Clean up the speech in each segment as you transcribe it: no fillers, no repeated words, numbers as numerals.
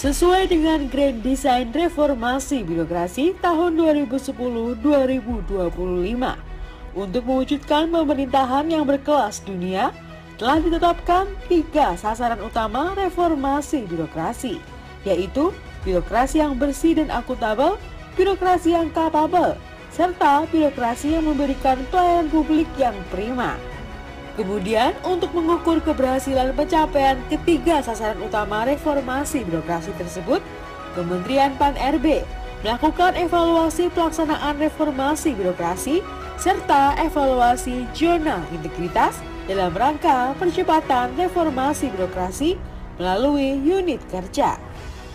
Sesuai dengan Grand Design Reformasi Birokrasi tahun 2010-2025, untuk mewujudkan pemerintahan yang berkelas dunia, telah ditetapkan 3 sasaran utama reformasi birokrasi, yaitu birokrasi yang bersih dan akuntabel, birokrasi yang kapabel, serta birokrasi yang memberikan pelayanan publik yang prima. Kemudian, untuk mengukur keberhasilan pencapaian ketiga sasaran utama reformasi birokrasi tersebut, Kementerian Pan-RB melakukan evaluasi pelaksanaan reformasi birokrasi serta evaluasi zona integritas dalam rangka percepatan reformasi birokrasi melalui unit kerja.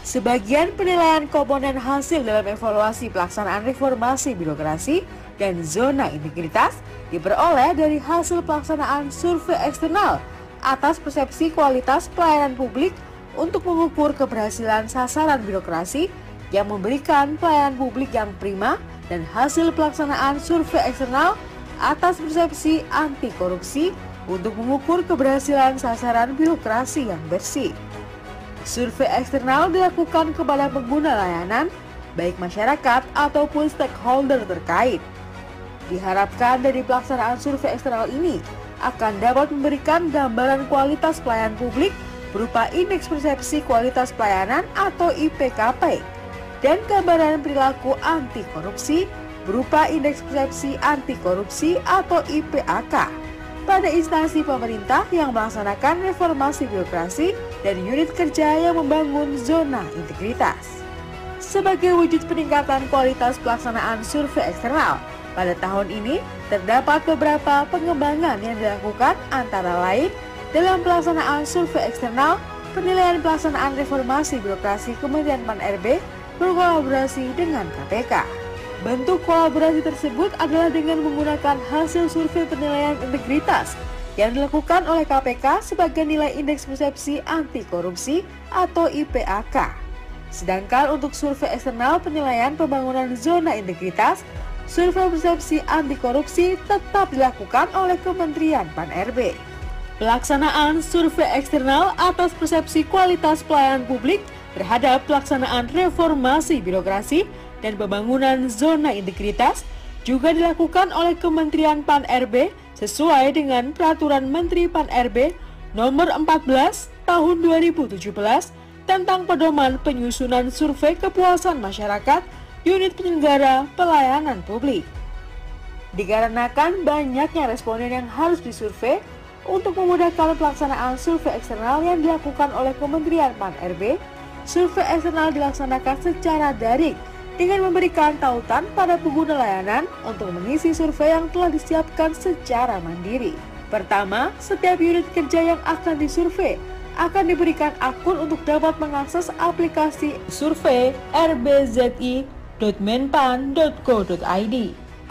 Sebagian penilaian komponen hasil dalam evaluasi pelaksanaan reformasi birokrasi dan zona integritas diperoleh dari hasil pelaksanaan survei eksternal atas persepsi kualitas pelayanan publik untuk mengukur keberhasilan sasaran birokrasi yang memberikan pelayanan publik yang prima, dan hasil pelaksanaan survei eksternal atas persepsi anti korupsi untuk mengukur keberhasilan sasaran birokrasi yang bersih. Survei eksternal dilakukan kepada pengguna layanan, baik masyarakat ataupun stakeholder terkait. Diharapkan dari pelaksanaan survei eksternal ini akan dapat memberikan gambaran kualitas pelayanan publik berupa indeks persepsi kualitas pelayanan atau IPKP, dan gambaran perilaku anti korupsi berupa indeks persepsi anti korupsi atau IPAK pada instansi pemerintah yang melaksanakan reformasi birokrasi dan unit kerja yang membangun zona integritas. Sebagai wujud peningkatan kualitas pelaksanaan survei eksternal, pada tahun ini terdapat beberapa pengembangan yang dilakukan, antara lain dalam pelaksanaan survei eksternal, penilaian pelaksanaan reformasi birokrasi Kementerian Pan-RB berkolaborasi dengan KPK. Bentuk kolaborasi tersebut adalah dengan menggunakan hasil survei penilaian integritas yang dilakukan oleh KPK sebagai nilai indeks persepsi anti korupsi atau IPAK. Sedangkan untuk survei eksternal penilaian pembangunan zona integritas, survei persepsi anti korupsi tetap dilakukan oleh Kementerian Pan-RB. Pelaksanaan survei eksternal atas persepsi kualitas pelayanan publik terhadap pelaksanaan reformasi birokrasi dan pembangunan zona integritas juga dilakukan oleh Kementerian Pan-RB sesuai dengan Peraturan Menteri Pan-RB Nomor 14 Tahun 2017 tentang pedoman penyusunan survei kepuasan masyarakat unit penyelenggara pelayanan publik. Dikarenakan banyaknya responden yang harus disurvei, untuk memudahkan pelaksanaan survei eksternal yang dilakukan oleh Kementerian Pan-RB, survei eksternal dilaksanakan secara daring dengan memberikan tautan pada pengguna layanan untuk mengisi survei yang telah disiapkan secara mandiri. Pertama, setiap unit kerja yang akan disurvei akan diberikan akun untuk dapat mengakses aplikasi survei rbzi.menpan.go.id.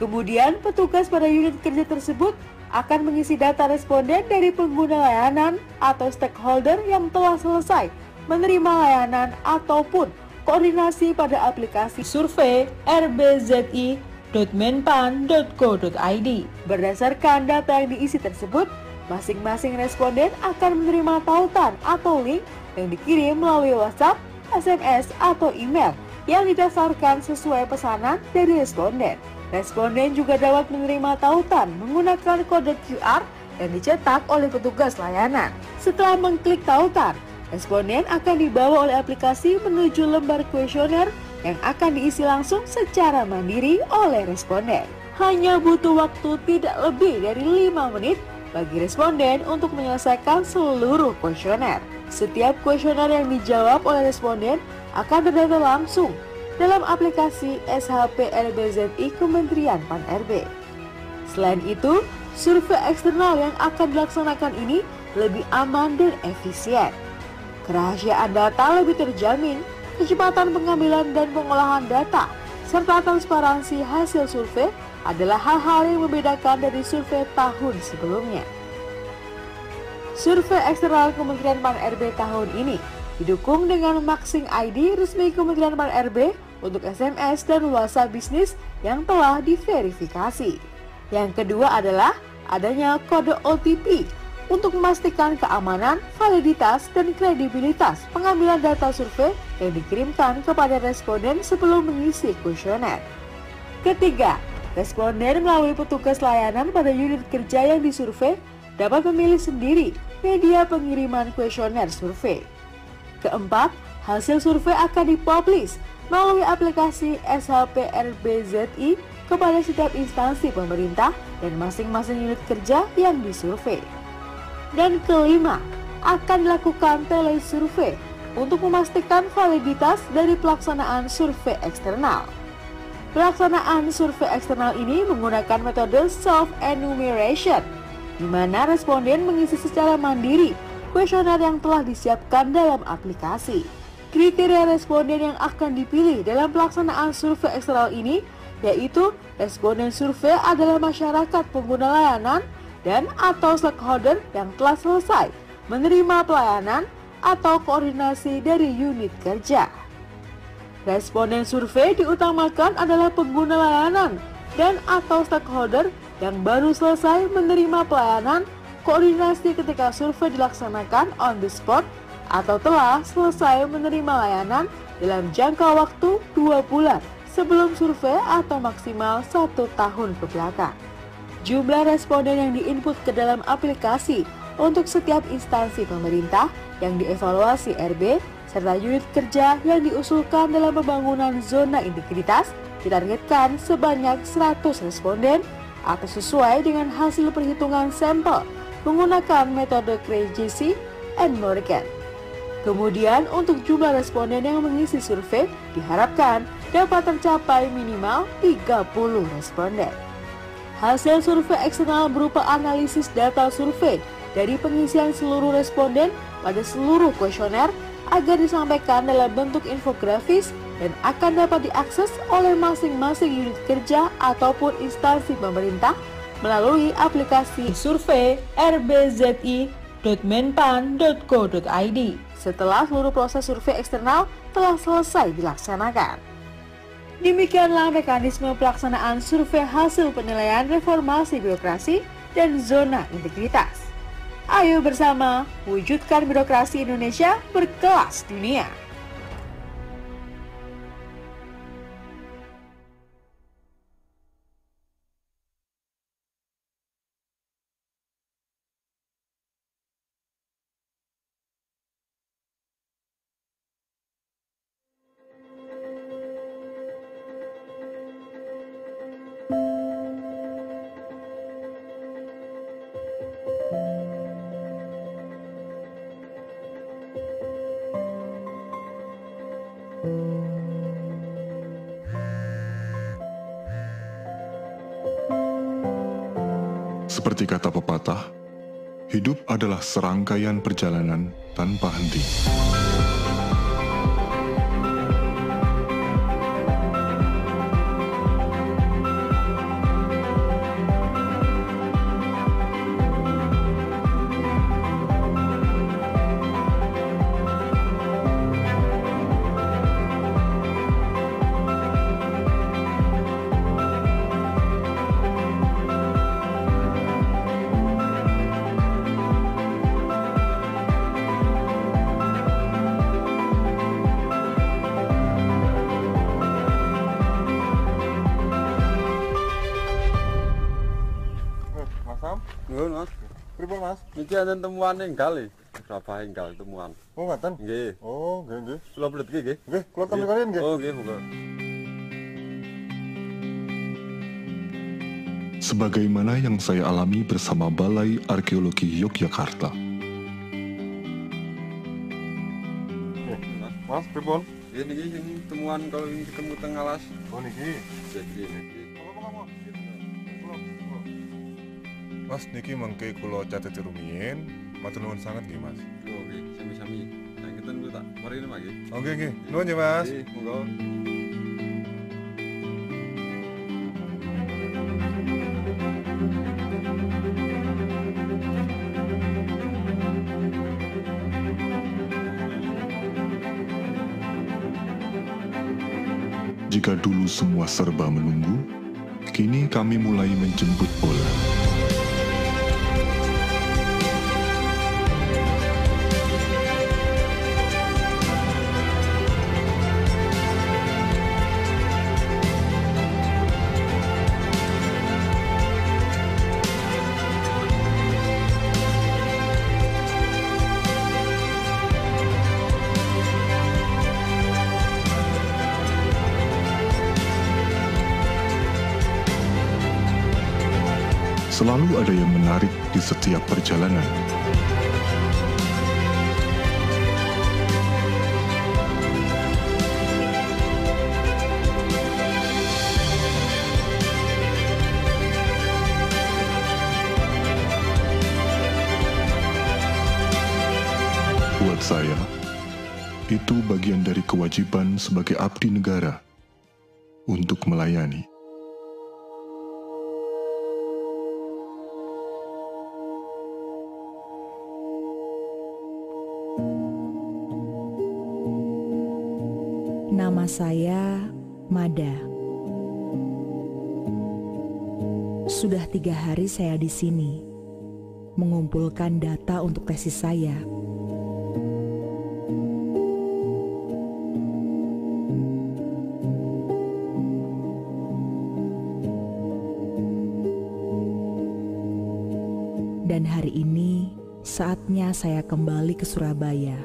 Kemudian, petugas pada unit kerja tersebut akan mengisi data responden dari pengguna layanan atau stakeholder yang telah selesai menerima layanan ataupun koordinasi pada aplikasi survei rbzi.menpan.go.id. Berdasarkan data yang diisi tersebut, masing-masing responden akan menerima tautan atau link yang dikirim melalui WhatsApp, SMS, atau email yang didaftarkan sesuai pesanan dari responden. Responden juga dapat menerima tautan menggunakan kode QR yang dicetak oleh petugas layanan. Setelah mengklik tautan, responden akan dibawa oleh aplikasi menuju lembar kuesioner yang akan diisi langsung secara mandiri oleh responden. Hanya butuh waktu tidak lebih dari 5 menit bagi responden untuk menyelesaikan seluruh kuesioner. Setiap kuesioner yang dijawab oleh responden akan terdata langsung dalam aplikasi SHP RBZI Kementerian Pan-RB. Selain itu, survei eksternal yang akan dilaksanakan ini lebih aman dan efisien. Kerahasiaan data lebih terjamin, kecepatan pengambilan dan pengolahan data, serta transparansi hasil survei adalah hal-hal yang membedakan dari survei tahun sebelumnya. Survei eksternal Kementerian Pan-RB tahun ini didukung dengan Maxing ID resmi Kementerian Pan-RB untuk SMS dan WhatsApp bisnis yang telah diverifikasi. Yang kedua adalah adanya kode OTP untuk memastikan keamanan, validitas, dan kredibilitas pengambilan data survei yang dikirimkan kepada responden sebelum mengisi kuesioner. Ketiga, responden melalui petugas layanan pada unit kerja yang disurvei dapat memilih sendiri media pengiriman kuesioner survei. Keempat, hasil survei akan dipublish melalui aplikasi SHPRBZI kepada setiap instansi pemerintah dan masing-masing unit kerja yang disurvei. Dan kelima, akan dilakukan telesurvei untuk memastikan validitas dari pelaksanaan survei eksternal. Pelaksanaan survei eksternal ini menggunakan metode self-enumeration, di mana responden mengisi secara mandiri kuesioner yang telah disiapkan dalam aplikasi. Kriteria responden yang akan dipilih dalam pelaksanaan survei eksternal ini yaitu responden survei adalah masyarakat pengguna layanan dan atau stakeholder yang telah selesai menerima pelayanan atau koordinasi dari unit kerja. Responden survei diutamakan adalah pengguna layanan dan atau stakeholder yang baru selesai menerima pelayanan koordinasi ketika survei dilaksanakan on the spot atau telah selesai menerima layanan dalam jangka waktu 2 bulan sebelum survei atau maksimal 1 tahun ke belakang. Jumlah responden yang diinput ke dalam aplikasi untuk setiap instansi pemerintah yang dievaluasi RB serta unit kerja yang diusulkan dalam pembangunan zona integritas ditargetkan sebanyak 100 responden atau sesuai dengan hasil perhitungan sampel menggunakan metode Krejci and Morgan. Kemudian untuk jumlah responden yang mengisi survei diharapkan dapat tercapai minimal 30 responden. Hasil survei eksternal berupa analisis data survei dari pengisian seluruh responden pada seluruh kuesioner agar disampaikan dalam bentuk infografis dan akan dapat diakses oleh masing-masing unit kerja ataupun instansi pemerintah melalui aplikasi survei rbzi.menpan.go.id setelah seluruh proses survei eksternal telah selesai dilaksanakan. Demikianlah mekanisme pelaksanaan survei hasil penilaian reformasi birokrasi dan zona integritas. Ayo bersama wujudkan birokrasi Indonesia berkelas dunia. Seperti kata pepatah, hidup adalah serangkaian perjalanan tanpa henti. Nuhun, Mas. Pripun, Mas? Niki enten temuan enggal e. Rabah enggal temuan. Oh, ngoten. Nggih. Oh, nggih. Kula bledhe nggih. Nggih, kula tampi kalian nggih. Oh, nggih, monggo. Sebagaimana yang saya alami bersama Balai Arkeologi Yogyakarta. Mas, pripun? Nggih niki sing temuan kalau ini ketemu teng alas. Oh, niki. Jadi niki. Mas, niki mengke kula catet rumiyin. Matur nuwun sanget nggih, Mas. Oh, nggih, sami-sami. Saya ngeten kula tak marini Mas nggih. Oh, nggih. Nuwun ya, Mas. Nggih, monggo. Jika dulu semua serba menunggu, kini kami mulai menjemput bola. Selalu ada yang menarik di setiap perjalanan. Buat saya, itu bagian dari kewajiban sebagai abdi negara untuk melayani. Nama saya Mada. Sudah 3 hari saya di sini, mengumpulkan data untuk tesis saya. Dan hari ini, saatnya saya kembali ke Surabaya.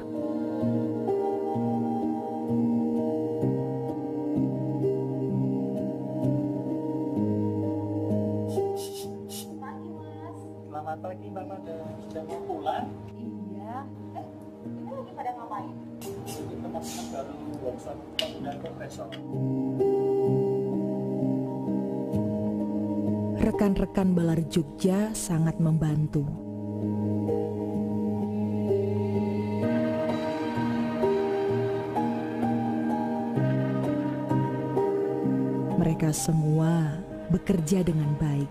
Selamat pagi Mbak Mada, sudah mau pulang? Iya. Ini lagi pada ngapain? Ini teman-teman baru workshop penggunaan kompresor. Rekan-rekan Balar Jogja sangat membantu. Mereka semua bekerja dengan baik.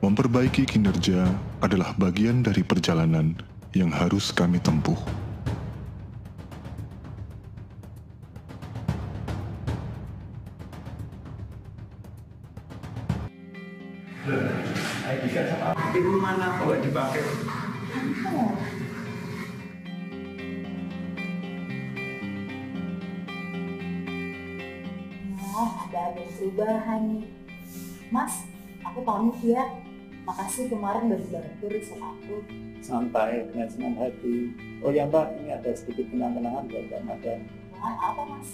Memperbaiki kinerja adalah bagian dari perjalanan yang harus kami tempuh. ID card sama itu mana kok nggak dipakai? Nah, ada perubahan nih. Mas, aku pamit ya. Makasih kemarin udah dibantu riset aku. Santai, dengan senang hati. Oh ya Mbak, ini ada sedikit kenang-kenangan buat Mbak Mada. Nah, apa Mas?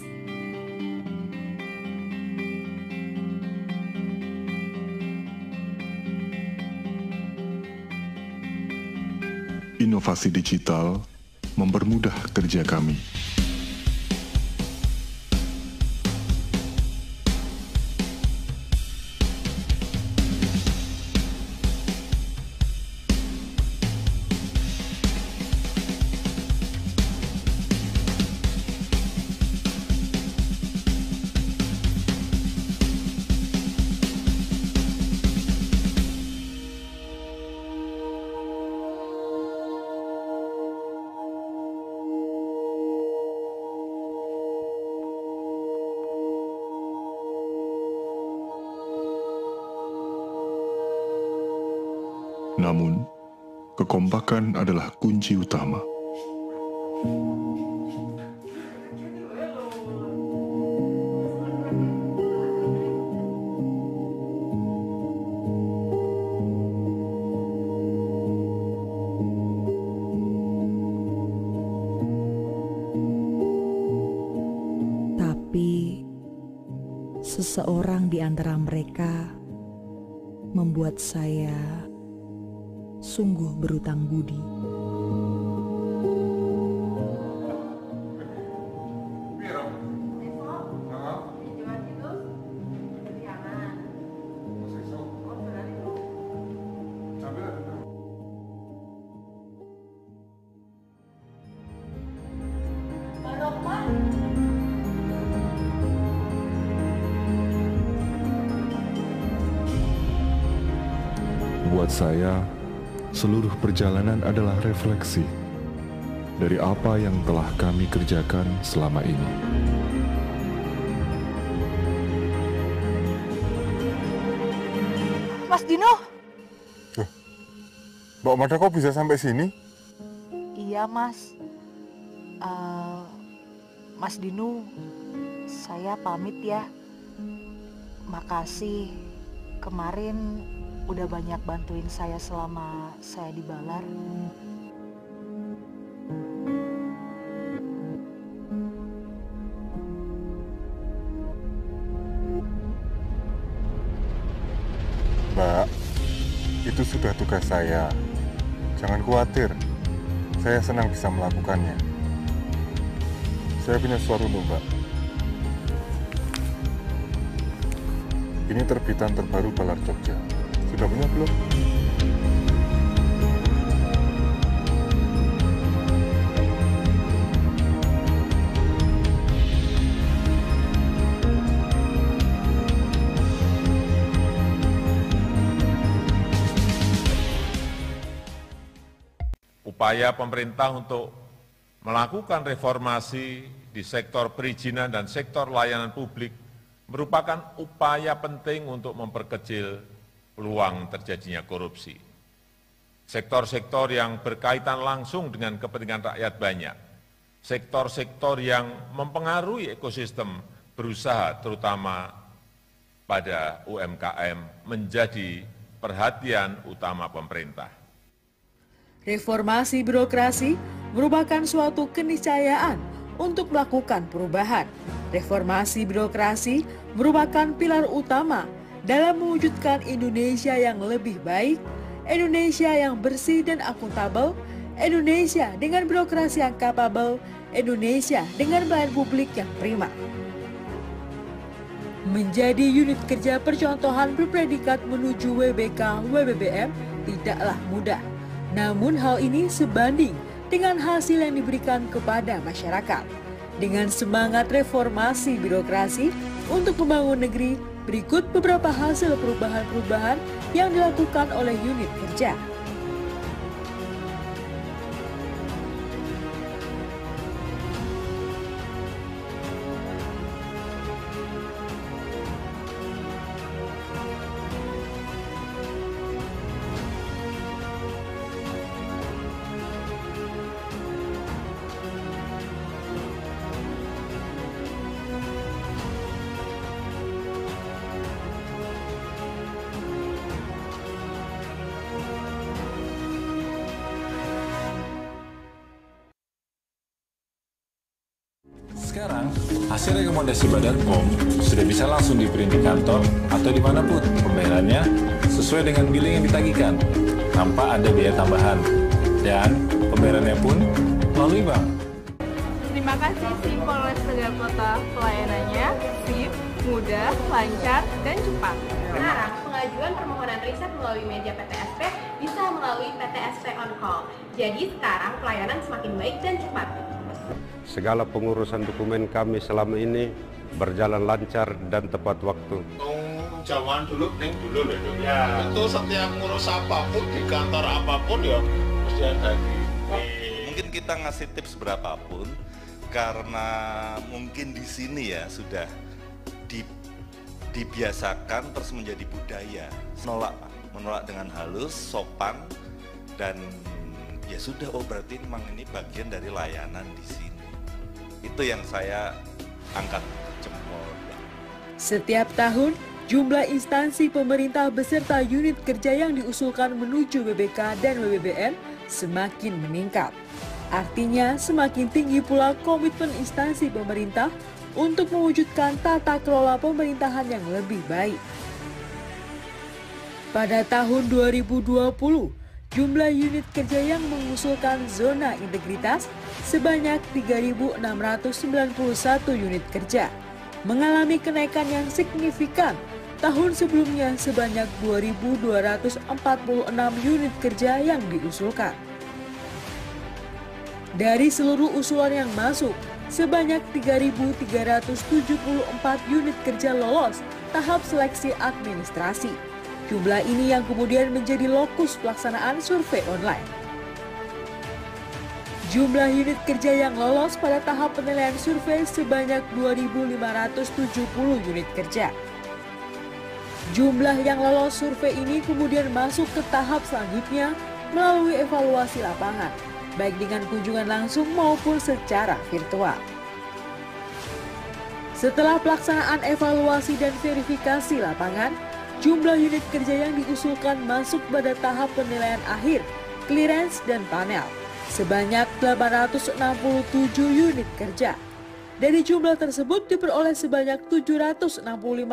Inovasi digital mempermudah kerja kami. Namun, kekompakan adalah kunci utama. Tapi, seseorang di antara mereka membuat saya sungguh berutang budi. Buat saya, seluruh perjalanan adalah refleksi dari apa yang telah kami kerjakan selama ini. Mas Dino? Mbak Mada kok bisa sampai sini? Iya Mas. Mas Dino, saya pamit ya. Makasih kemarin udah banyak bantuin saya selama saya di Balar. Mbak, itu sudah tugas saya. Jangan khawatir, saya senang bisa melakukannya. Saya punya sesuatu untuk Mbak. Ini terbitan terbaru Balar Jogja. Sudah punya belum? Upaya pemerintah untuk melakukan reformasi di sektor perizinan dan sektor layanan publik merupakan upaya penting untuk memperkecil peluang terjadinya korupsi. Sektor-sektor yang berkaitan langsung dengan kepentingan rakyat banyak, sektor-sektor yang mempengaruhi ekosistem berusaha terutama pada UMKM menjadi perhatian utama pemerintah. Reformasi birokrasi merupakan suatu keniscayaan untuk melakukan perubahan. Reformasi birokrasi merupakan pilar utama dalam mewujudkan Indonesia yang lebih baik, Indonesia yang bersih dan akuntabel, Indonesia dengan birokrasi yang kapabel, Indonesia dengan pelayanan publik yang prima. Menjadi unit kerja percontohan berpredikat menuju WBK WBBM tidaklah mudah. Namun hal ini sebanding dengan hasil yang diberikan kepada masyarakat. Dengan semangat reformasi birokrasi untuk membangun negeri, berikut beberapa hasil perubahan-perubahan yang dilakukan oleh unit kerja. Sekarang, hasil rekomendasi Badan POM sudah bisa langsung diprint di kantor atau dimanapun pembayarannya sesuai dengan billing yang ditagihkan, tanpa ada biaya tambahan. Dan pembayarannya pun melalui bank. Terima kasih SIM Polres Tegal Kota, pelayanannya sip, mudah, lancar, dan cepat. Sekarang, pengajuan permohonan riset melalui media PTSP bisa melalui PTSP On Call. Jadi sekarang pelayanan semakin baik dan cepat. Segala pengurusan dokumen kami selama ini berjalan lancar dan tepat waktu. Zaman dulu loh ya. Itu setiap ngurus apapun di kantor apapun ya mesti ada Mungkin kita ngasih tips berapapun karena mungkin di sini ya sudah dibiasakan terus menjadi budaya. Menolak dengan halus, sopan, dan ya sudah, oh berarti memang ini bagian dari layanan di sini. Itu yang saya angkat jempol. Setiap tahun, jumlah instansi pemerintah beserta unit kerja yang diusulkan menuju WBK dan WBBM semakin meningkat. Artinya, semakin tinggi pula komitmen instansi pemerintah untuk mewujudkan tata kelola pemerintahan yang lebih baik. Pada tahun 2020, jumlah unit kerja yang mengusulkan zona integritas sebanyak 3.691 unit kerja, mengalami kenaikan yang signifikan. Tahun sebelumnya sebanyak 2.246 unit kerja yang diusulkan. Dari seluruh usulan yang masuk, sebanyak 3.374 unit kerja lolos tahap seleksi administrasi. Jumlah ini yang kemudian menjadi lokus pelaksanaan survei online. Jumlah unit kerja yang lolos pada tahap penilaian survei sebanyak 2.570 unit kerja. Jumlah yang lolos survei ini kemudian masuk ke tahap selanjutnya melalui evaluasi lapangan, baik dengan kunjungan langsung maupun secara virtual. Setelah pelaksanaan evaluasi dan verifikasi lapangan, jumlah unit kerja yang diusulkan masuk pada tahap penilaian akhir, clearance dan panel, sebanyak 867 unit kerja. Dari jumlah tersebut diperoleh sebanyak 765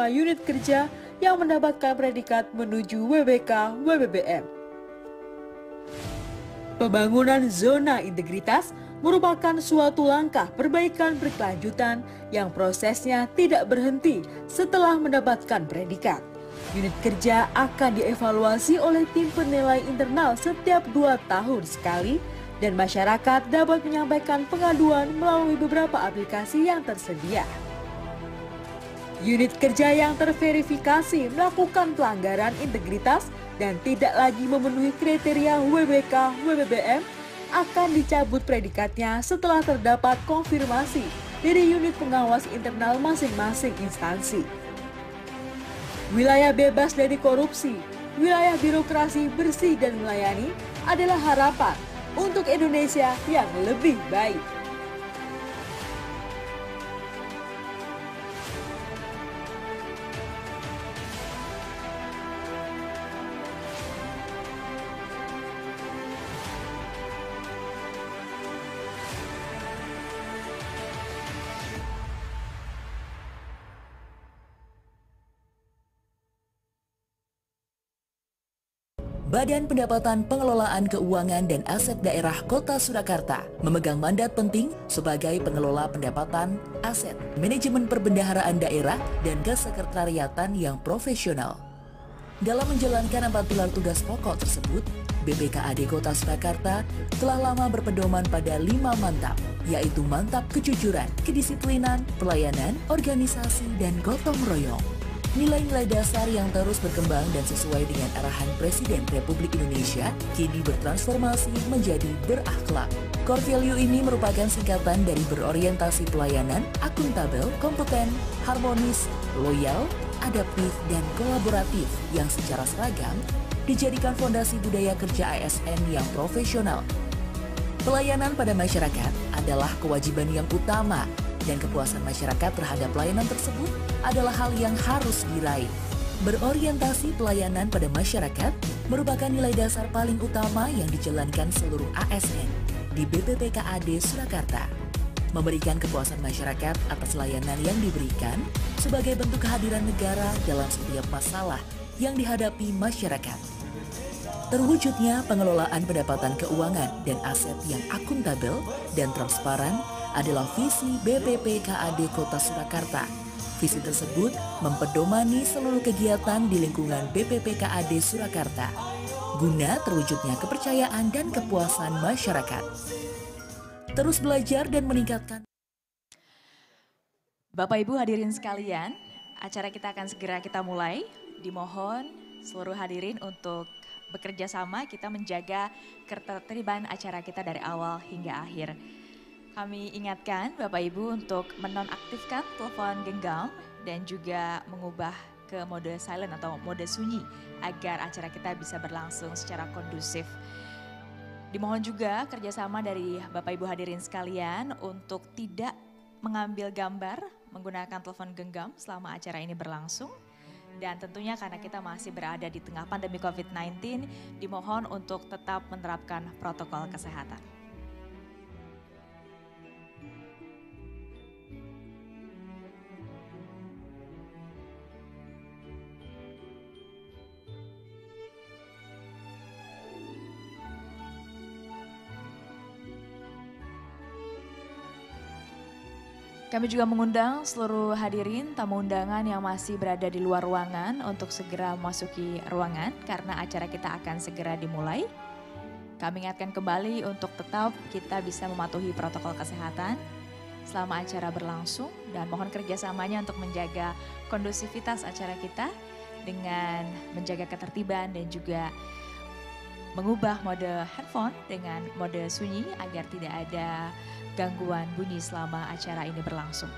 unit kerja yang mendapatkan predikat menuju WBK WBBM. Pembangunan zona integritas merupakan suatu langkah perbaikan berkelanjutan yang prosesnya tidak berhenti setelah mendapatkan predikat. Unit kerja akan dievaluasi oleh tim penilai internal setiap 2 tahun sekali dan masyarakat dapat menyampaikan pengaduan melalui beberapa aplikasi yang tersedia. Unit kerja yang terverifikasi melakukan pelanggaran integritas dan tidak lagi memenuhi kriteria WBK WBBM akan dicabut predikatnya setelah terdapat konfirmasi dari unit pengawas internal masing-masing instansi. Wilayah bebas dari korupsi, wilayah birokrasi bersih dan melayani adalah harapan untuk Indonesia yang lebih baik. Badan Pendapatan Pengelolaan Keuangan dan Aset Daerah Kota Surakarta memegang mandat penting sebagai pengelola pendapatan, aset, manajemen perbendaharaan daerah, dan kesekretariatan yang profesional. Dalam menjalankan 4 pilar tugas pokok tersebut, BPKAD Kota Surakarta telah lama berpedoman pada 5 mantap, yaitu mantap kejujuran, kedisiplinan, pelayanan, organisasi, dan gotong royong. Nilai-nilai dasar yang terus berkembang dan sesuai dengan arahan Presiden Republik Indonesia kini bertransformasi menjadi berakhlak. Core value ini merupakan singkatan dari berorientasi pelayanan, akuntabel, kompeten, harmonis, loyal, adaptif, dan kolaboratif yang secara seragam dijadikan fondasi budaya kerja ASN yang profesional. Pelayanan pada masyarakat adalah kewajiban yang utama dan kepuasan masyarakat terhadap pelayanan tersebut adalah hal yang harus diraih. Berorientasi pelayanan pada masyarakat merupakan nilai dasar paling utama yang dijalankan seluruh ASN di BPPKAD Surakarta. Memberikan kepuasan masyarakat atas layanan yang diberikan sebagai bentuk kehadiran negara dalam setiap masalah yang dihadapi masyarakat. Terwujudnya pengelolaan pendapatan keuangan dan aset yang akuntabel dan transparan adalah visi BPPKAD Kota Surakarta. Visi tersebut mempedomani seluruh kegiatan di lingkungan BPPKAD Surakarta, guna terwujudnya kepercayaan dan kepuasan masyarakat. Terus belajar dan meningkatkan. Bapak Ibu hadirin sekalian, acara kita akan segera kita mulai. Dimohon seluruh hadirin untuk bekerja sama kita menjaga ketertiban acara kita dari awal hingga akhir. Kami ingatkan Bapak Ibu untuk menonaktifkan telepon genggam dan juga mengubah ke mode silent atau mode sunyi agar acara kita bisa berlangsung secara kondusif. Dimohon juga kerjasama dari Bapak Ibu hadirin sekalian untuk tidak mengambil gambar menggunakan telepon genggam selama acara ini berlangsung. Dan tentunya karena kita masih berada di tengah pandemi COVID-19, dimohon untuk tetap menerapkan protokol kesehatan. Kami juga mengundang seluruh hadirin tamu undangan yang masih berada di luar ruangan untuk segera memasuki ruangan karena acara kita akan segera dimulai. Kami ingatkan kembali untuk tetap kita bisa mematuhi protokol kesehatan selama acara berlangsung dan mohon kerjasamanya untuk menjaga kondusivitas acara kita dengan menjaga ketertiban dan juga mengubah mode handphone dengan mode sunyi agar tidak ada gangguan bunyi selama acara ini berlangsung.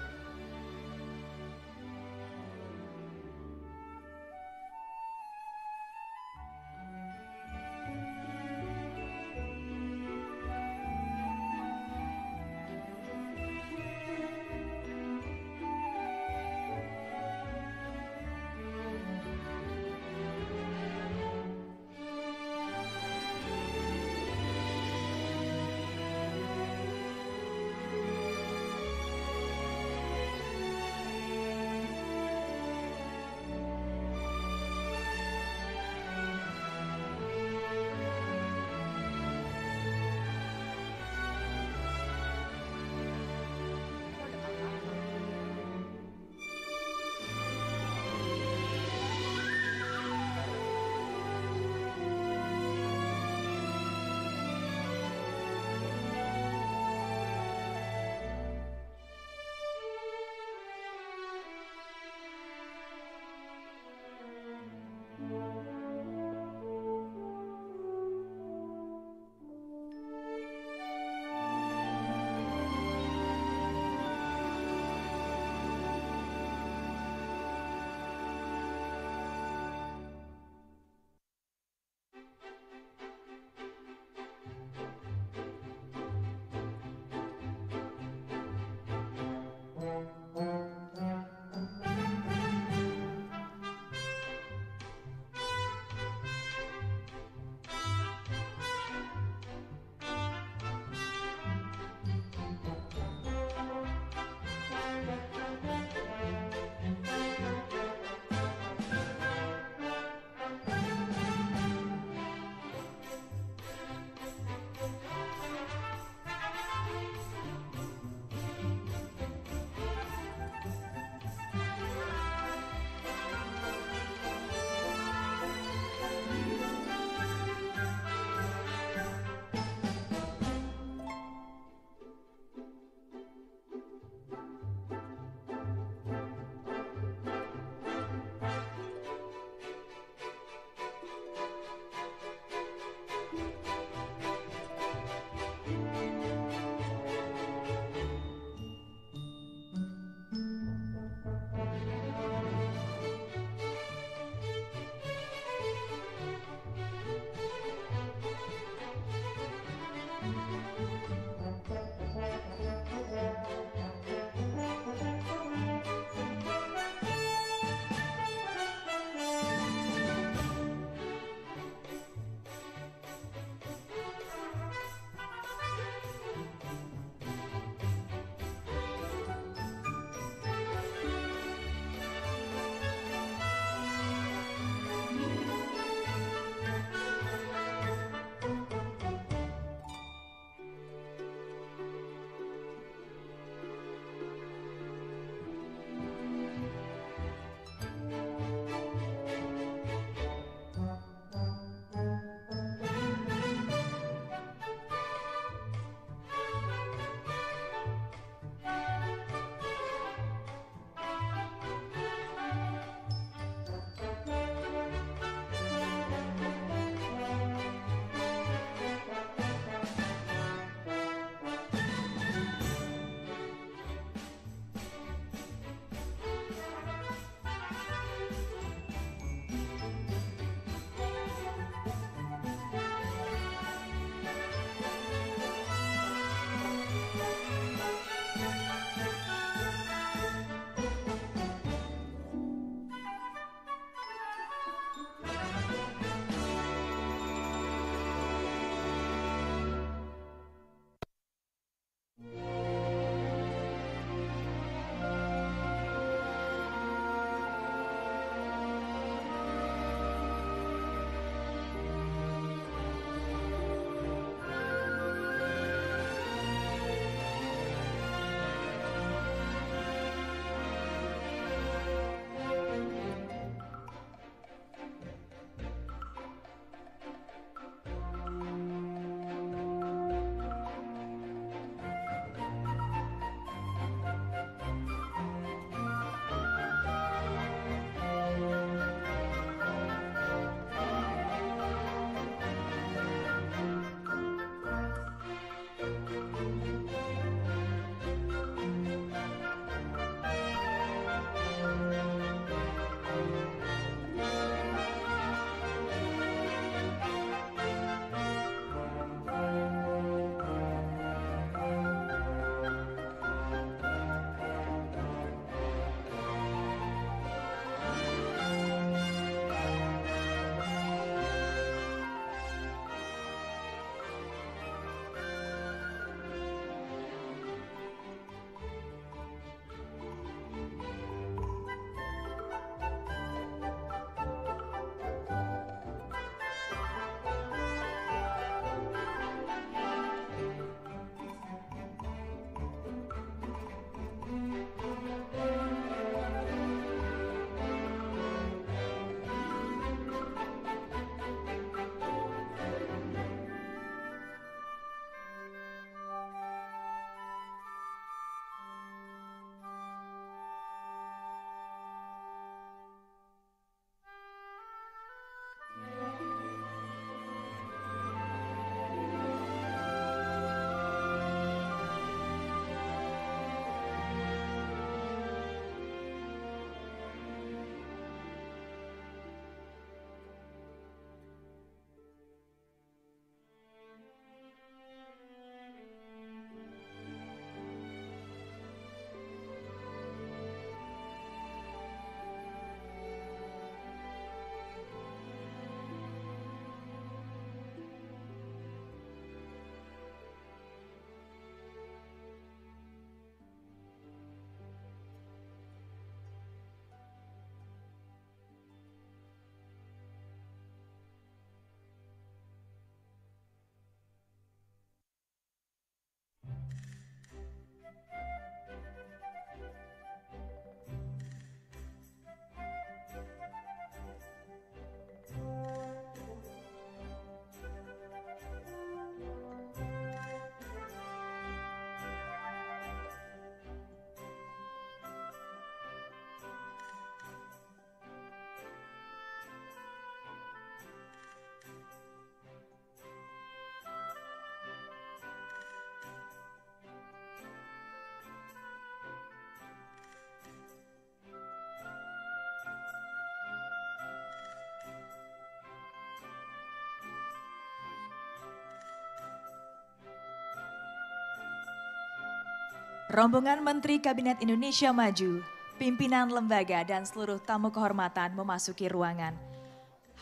Rombongan Menteri Kabinet Indonesia Maju, pimpinan lembaga dan seluruh tamu kehormatan memasuki ruangan.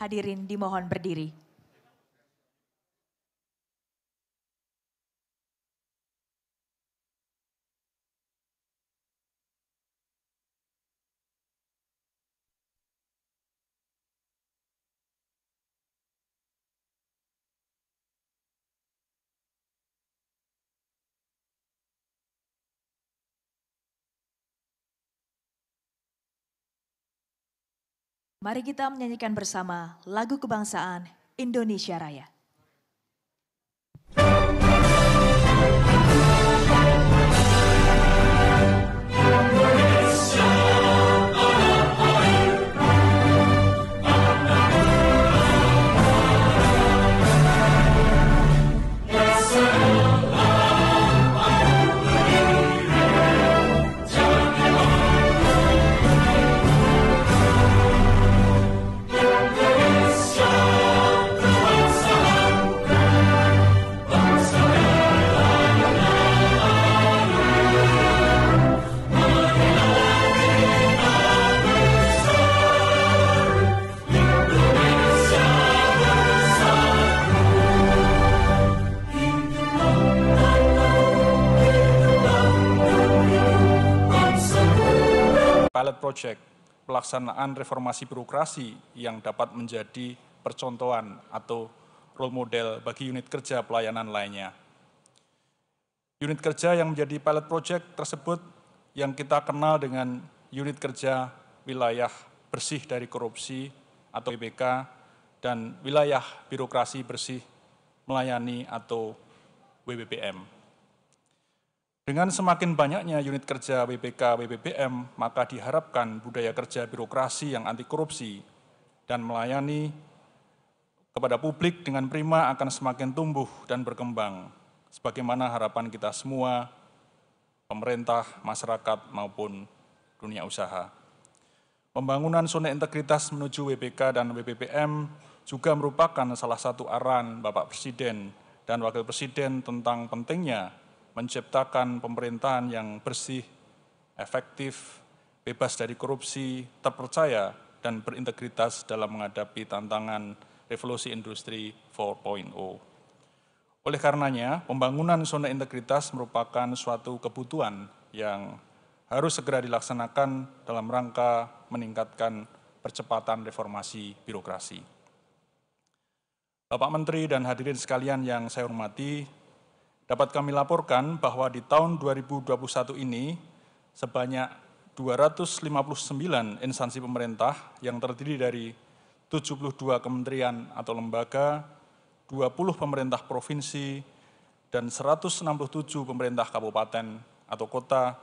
Hadirin dimohon berdiri. Mari kita menyanyikan bersama lagu kebangsaan Indonesia Raya. Pilot project pelaksanaan reformasi birokrasi yang dapat menjadi percontohan atau role model bagi unit kerja pelayanan lainnya. Unit kerja yang menjadi pilot project tersebut yang kita kenal dengan unit kerja wilayah bersih dari korupsi atau WBK dan wilayah birokrasi bersih melayani atau WBBM. Dengan semakin banyaknya unit kerja WBK, WBBM, maka diharapkan budaya kerja birokrasi yang anti korupsi dan melayani kepada publik dengan prima akan semakin tumbuh dan berkembang, sebagaimana harapan kita semua, pemerintah, masyarakat, maupun dunia usaha. Pembangunan zona integritas menuju WBK dan WBBM juga merupakan salah satu arahan Bapak Presiden dan Wakil Presiden tentang pentingnya menciptakan pemerintahan yang bersih, efektif, bebas dari korupsi, terpercaya, dan berintegritas dalam menghadapi tantangan revolusi industri 4.0. Oleh karenanya, pembangunan zona integritas merupakan suatu kebutuhan yang harus segera dilaksanakan dalam rangka meningkatkan percepatan reformasi birokrasi. Bapak Menteri dan hadirin sekalian yang saya hormati, dapat kami laporkan bahwa di tahun 2021 ini sebanyak 259 instansi pemerintah yang terdiri dari 72 kementerian atau lembaga, 20 pemerintah provinsi, dan 167 pemerintah kabupaten atau kota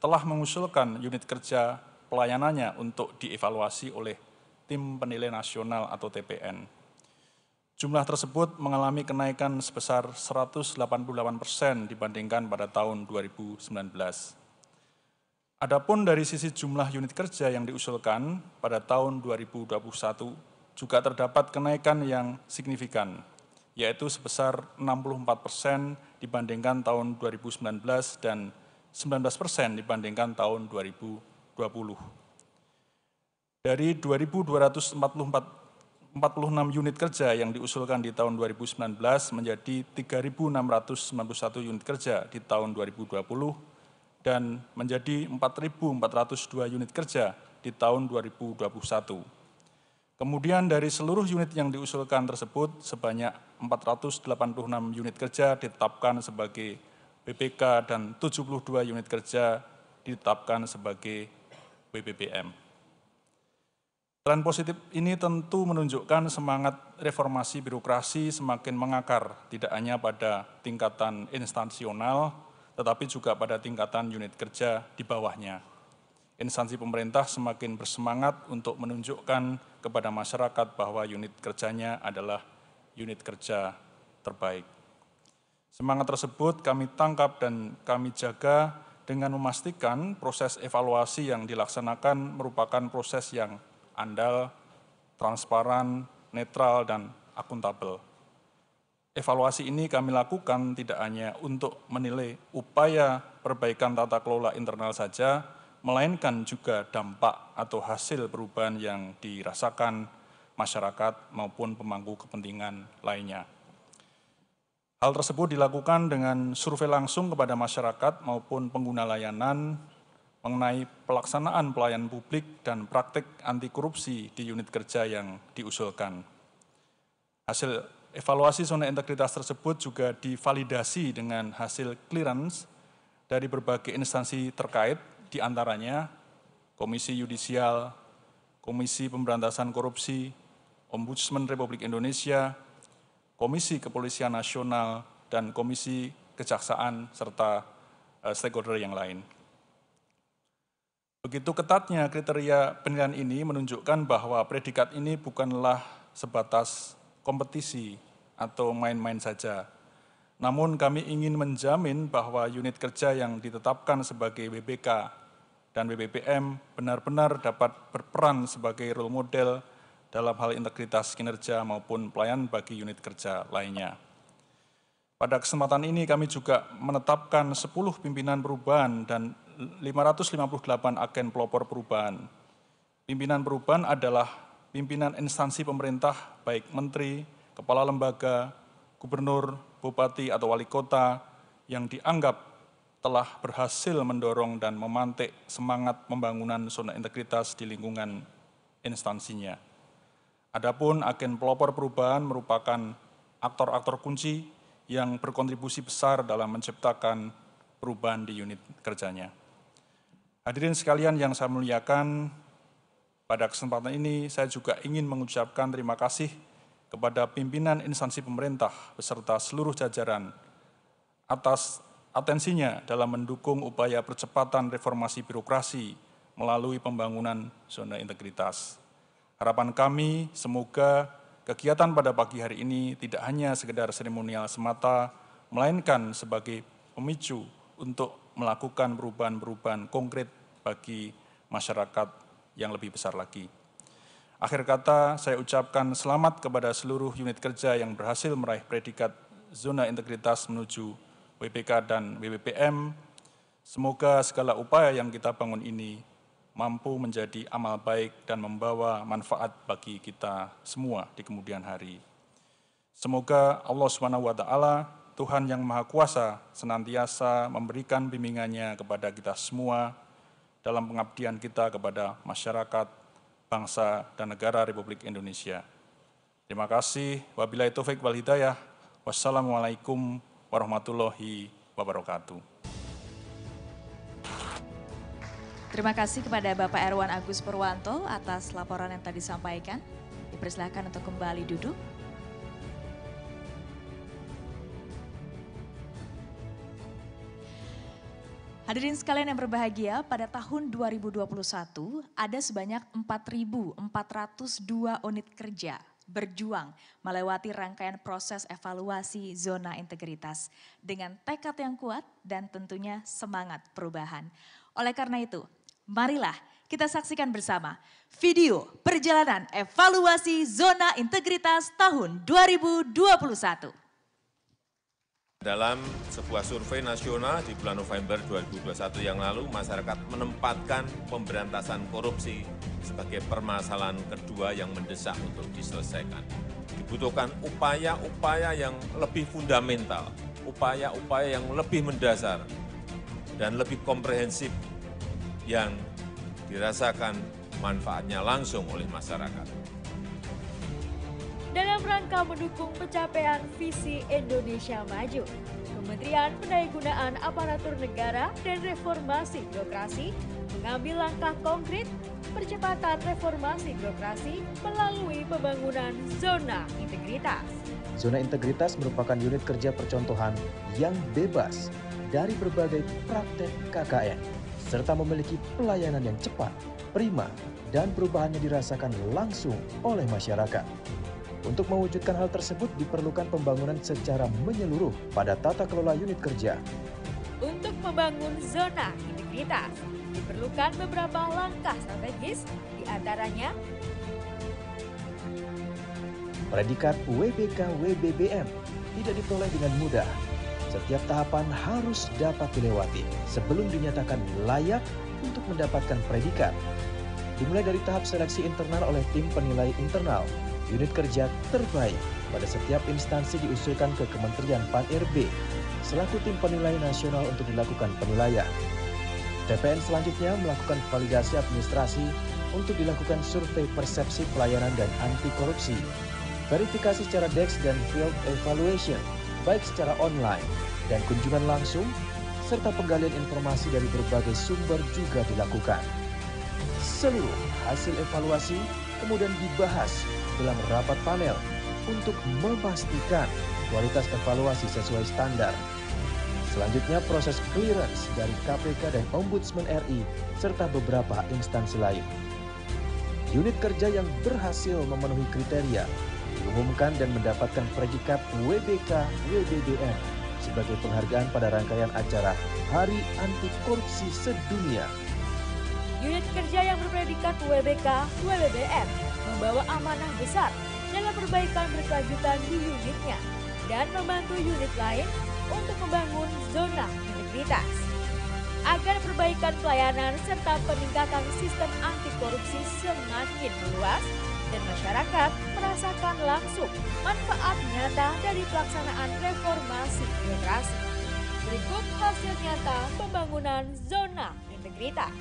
telah mengusulkan unit kerja pelayanannya untuk dievaluasi oleh Tim Penilai Nasional atau TPN. Jumlah tersebut mengalami kenaikan sebesar 188% dibandingkan pada tahun 2019. Adapun dari sisi jumlah unit kerja yang diusulkan pada tahun 2021 juga terdapat kenaikan yang signifikan, yaitu sebesar 64% dibandingkan tahun 2019 dan 19% dibandingkan tahun 2020. Dari 2.246 unit kerja yang diusulkan di tahun 2019 menjadi 3.691 unit kerja di tahun 2020 dan menjadi 4.402 unit kerja di tahun 2021. Kemudian dari seluruh unit yang diusulkan tersebut sebanyak 486 unit kerja ditetapkan sebagai BPK dan 72 unit kerja ditetapkan sebagai WBBM. Tren positif ini tentu menunjukkan semangat reformasi birokrasi semakin mengakar, tidak hanya pada tingkatan instansional, tetapi juga pada tingkatan unit kerja di bawahnya. Instansi pemerintah semakin bersemangat untuk menunjukkan kepada masyarakat bahwa unit kerjanya adalah unit kerja terbaik. Semangat tersebut kami tangkap dan kami jaga dengan memastikan proses evaluasi yang dilaksanakan merupakan proses yang andal, transparan, netral, dan akuntabel. evaluasi ini kami lakukan tidak hanya untuk menilai upaya perbaikan tata kelola internal saja, melainkan juga dampak atau hasil perubahan yang dirasakan masyarakat maupun pemangku kepentingan lainnya. Hal tersebut dilakukan dengan survei langsung kepada masyarakat maupun pengguna layanan mengenai pelaksanaan pelayanan publik dan praktik anti korupsi di unit kerja yang diusulkan. Hasil evaluasi zona integritas tersebut juga divalidasi dengan hasil clearance dari berbagai instansi terkait, di antaranya Komisi Yudisial, Komisi Pemberantasan Korupsi, Ombudsman Republik Indonesia, Komisi Kepolisian Nasional, dan Komisi Kejaksaan, serta stakeholder yang lain. Begitu ketatnya kriteria penilaian ini menunjukkan bahwa predikat ini bukanlah sebatas kompetisi atau main-main saja. Namun kami ingin menjamin bahwa unit kerja yang ditetapkan sebagai WBK dan WBPM benar-benar dapat berperan sebagai role model dalam hal integritas kinerja maupun pelayanan bagi unit kerja lainnya. Pada kesempatan ini kami juga menetapkan 10 pimpinan perubahan dan 558 agen pelopor perubahan. Pimpinan perubahan adalah pimpinan instansi pemerintah, baik menteri, kepala lembaga, gubernur, bupati, atau wali kota yang dianggap telah berhasil mendorong dan memantik semangat pembangunan zona integritas di lingkungan instansinya. Adapun agen pelopor perubahan merupakan aktor-aktor kunci yang berkontribusi besar dalam menciptakan perubahan di unit kerjanya. Hadirin sekalian yang saya muliakan, pada kesempatan ini saya juga ingin mengucapkan terima kasih kepada pimpinan instansi pemerintah beserta seluruh jajaran atas atensinya dalam mendukung upaya percepatan reformasi birokrasi melalui pembangunan zona integritas. Harapan kami semoga kegiatan pada pagi hari ini tidak hanya sekedar seremonial semata, melainkan sebagai pemicu untuk melakukan perubahan-perubahan konkret bagi masyarakat yang lebih besar lagi. Akhir kata, saya ucapkan selamat kepada seluruh unit kerja yang berhasil meraih predikat zona integritas menuju WBK dan WBPM. Semoga segala upaya yang kita bangun ini mampu menjadi amal baik dan membawa manfaat bagi kita semua di kemudian hari. Semoga Allah SWT, Tuhan yang Maha Kuasa, senantiasa memberikan bimbingannya kepada kita semua dalam pengabdian kita kepada masyarakat, bangsa, dan negara Republik Indonesia. Terima kasih. Wabillahi taufik wal hidayah. Wassalamualaikum warahmatullahi wabarakatuh. Terima kasih kepada Bapak Erwan Agus Purwanto atas laporan yang tadi disampaikan. Dipersilakan untuk kembali duduk. Hadirin sekalian yang berbahagia, pada tahun 2021 ada sebanyak 4.402 unit kerja berjuang melewati rangkaian proses evaluasi zona integritas dengan tekad yang kuat dan tentunya semangat perubahan. Oleh karena itu, marilah kita saksikan bersama video perjalanan evaluasi zona integritas tahun 2021. Dalam sebuah survei nasional di bulan November 2021 yang lalu, masyarakat menempatkan pemberantasan korupsi sebagai permasalahan kedua yang mendesak untuk diselesaikan. Dibutuhkan upaya-upaya yang lebih fundamental, upaya-upaya yang lebih mendasar, dan lebih komprehensif yang dirasakan manfaatnya langsung oleh masyarakat. Dalam rangka mendukung pencapaian visi Indonesia Maju, Kementerian Pendayagunaan Aparatur Negara dan Reformasi Birokrasi mengambil langkah konkret percepatan reformasi birokrasi melalui pembangunan zona integritas. Zona integritas merupakan unit kerja percontohan yang bebas dari berbagai praktek KKN, serta memiliki pelayanan yang cepat, prima, dan perubahannya dirasakan langsung oleh masyarakat. Untuk mewujudkan hal tersebut diperlukan pembangunan secara menyeluruh pada tata kelola unit kerja. Untuk membangun zona integritas, diperlukan beberapa langkah strategis, di antaranya Predikat WBK/WBBM tidak diperoleh dengan mudah. Setiap tahapan harus dapat dilewati sebelum dinyatakan layak untuk mendapatkan predikat. Dimulai dari tahap seleksi internal oleh tim penilai internal, unit kerja terbaik pada setiap instansi diusulkan ke Kementerian Pan-RB selaku tim penilai nasional untuk dilakukan penilaian. TPN selanjutnya melakukan validasi administrasi untuk dilakukan survei persepsi pelayanan dan anti korupsi, verifikasi secara DEX dan field evaluation, baik secara online dan kunjungan langsung, serta penggalian informasi dari berbagai sumber juga dilakukan. Seluruh hasil evaluasi kemudian dibahas dalam rapat panel untuk memastikan kualitas evaluasi sesuai standar. Selanjutnya proses clearance dari KPK dan Ombudsman RI serta beberapa instansi lain. Unit kerja yang berhasil memenuhi kriteria diumumkan dan mendapatkan predikat WBK/WBBM sebagai penghargaan pada rangkaian acara Hari Anti Korupsi Sedunia. Unit kerja yang berpredikat WBK/WBBM membawa amanah besar dalam perbaikan berkelanjutan di unitnya dan membantu unit lain untuk membangun zona integritas. Agar perbaikan pelayanan serta peningkatan sistem anti korupsi semakin meluas dan masyarakat merasakan langsung manfaat nyata dari pelaksanaan reformasi birokrasi. Berikut hasil nyata pembangunan zona integritas.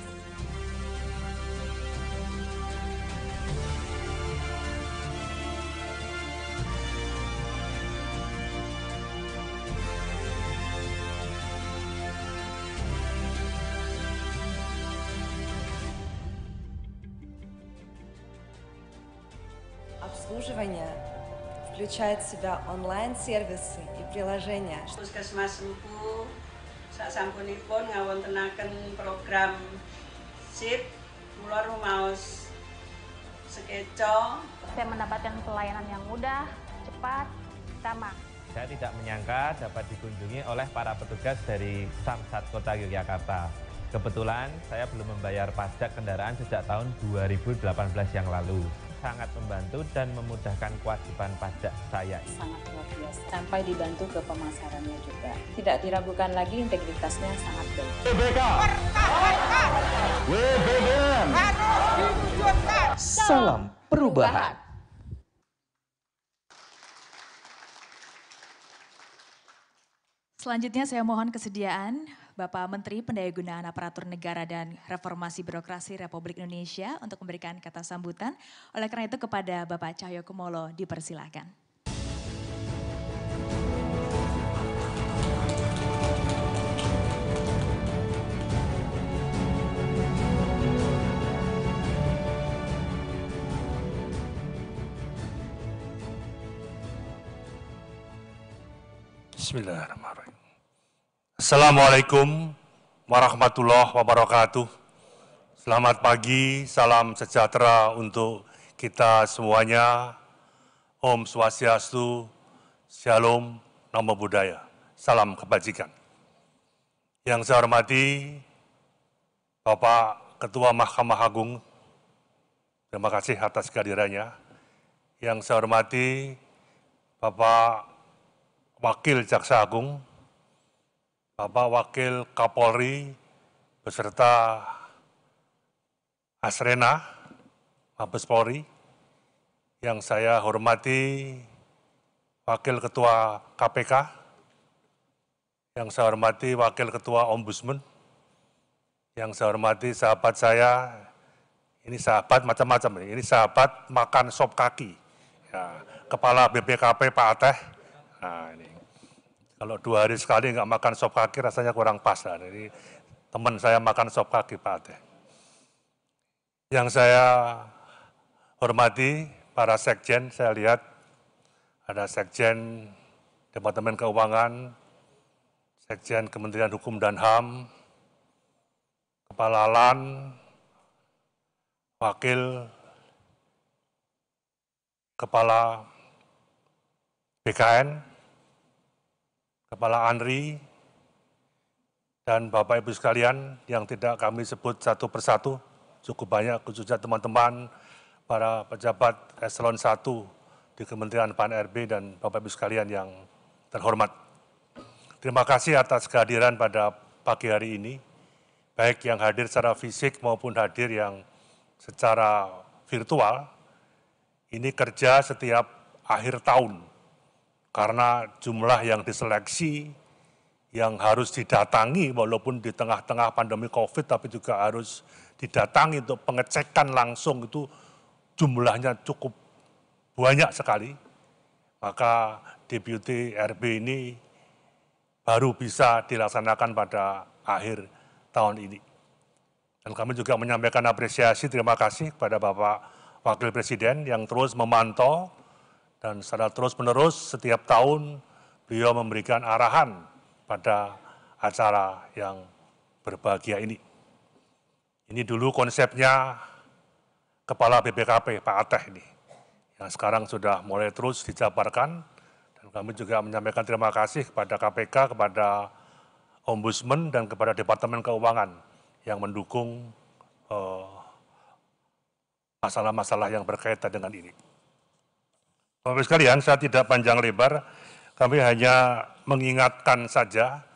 Обслуживание включает в себя онлайн-сервисы и приложения. Puskesmas Lubu sasampunipun ngawontenaken program SIP, kula rumaos sekeca. Saya mendapatkan pelayanan yang mudah, cepat, sama. Saya tidak menyangka dapat dikunjungi oleh para petugas dari Samsat Kota Yogyakarta. Kebetulan saya belum membayar pajak kendaraan sejak tahun 2018 yang lalu. Sangat membantu dan memudahkan kewajiban pajak saya. Sangat luar biasa. Sampai dibantu ke pemasarannya juga. Tidak diragukan lagi integritasnya sangat baik. WBK. WBBM. Salam perubahan. Selanjutnya saya mohon kesediaan Bapak Menteri Pendayagunaan Aparatur Negara dan Reformasi Birokrasi Republik Indonesia untuk memberikan kata sambutan. Oleh karena itu kepada Bapak Cahyokumolo dipersilakan. Bismillahirrahmanirrahim. Assalamualaikum warahmatullahi wabarakatuh. Selamat pagi, salam sejahtera untuk kita semuanya. Om Swastiastu, Shalom, Namo Buddhaya. Salam kebajikan. Yang saya hormati Bapak Ketua Mahkamah Agung, terima kasih atas kehadirannya. Yang saya hormati Bapak Wakil Jaksa Agung, Bapak Wakil Kapolri beserta Asrena Mabes Polri, yang saya hormati Wakil Ketua KPK, yang saya hormati Wakil Ketua Ombudsman, yang saya hormati sahabat saya, ini sahabat macam-macam, ini sahabat makan sop kaki, ya, Kepala BPKP Pak Ateh. Nah, ini kalau 2 hari sekali nggak makan sop kaki rasanya kurang pas. Nah, ini teman saya makan sop kaki Pak Ateh. Yang saya hormati para sekjen, saya lihat ada sekjen Departemen Keuangan, sekjen Kementerian Hukum dan HAM, Kepala LAN, Wakil Kepala BKN, Kepala ANRI, dan Bapak Ibu sekalian yang tidak kami sebut satu persatu, cukup banyak khususnya teman-teman para pejabat eselon 1 di Kementerian Pan-RB dan Bapak-Ibu sekalian yang terhormat. Terima kasih atas kehadiran pada pagi hari ini, baik yang hadir secara fisik maupun hadir yang secara virtual. Ini kerja setiap akhir tahun, karena jumlah yang diseleksi, yang harus didatangi walaupun di tengah-tengah pandemi COVID, tapi juga harus didatangi untuk pengecekan langsung itu jumlahnya cukup banyak sekali. Maka Deputi RB ini baru bisa dilaksanakan pada akhir tahun ini. Dan kami juga menyampaikan apresiasi, terima kasih kepada Bapak Wakil Presiden yang terus memantau dan secara terus-menerus setiap tahun beliau memberikan arahan pada acara yang berbahagia ini. Ini dulu konsepnya Kepala BPKP Pak Ateh ini, yang sekarang sudah mulai terus dijabarkan, dan kami juga menyampaikan terima kasih kepada KPK, kepada Ombudsman, dan kepada Departemen Keuangan yang mendukung masalah-masalah yang berkaitan dengan ini. Bapak-Ibu sekalian, saya tidak panjang lebar, kami hanya mengingatkan saja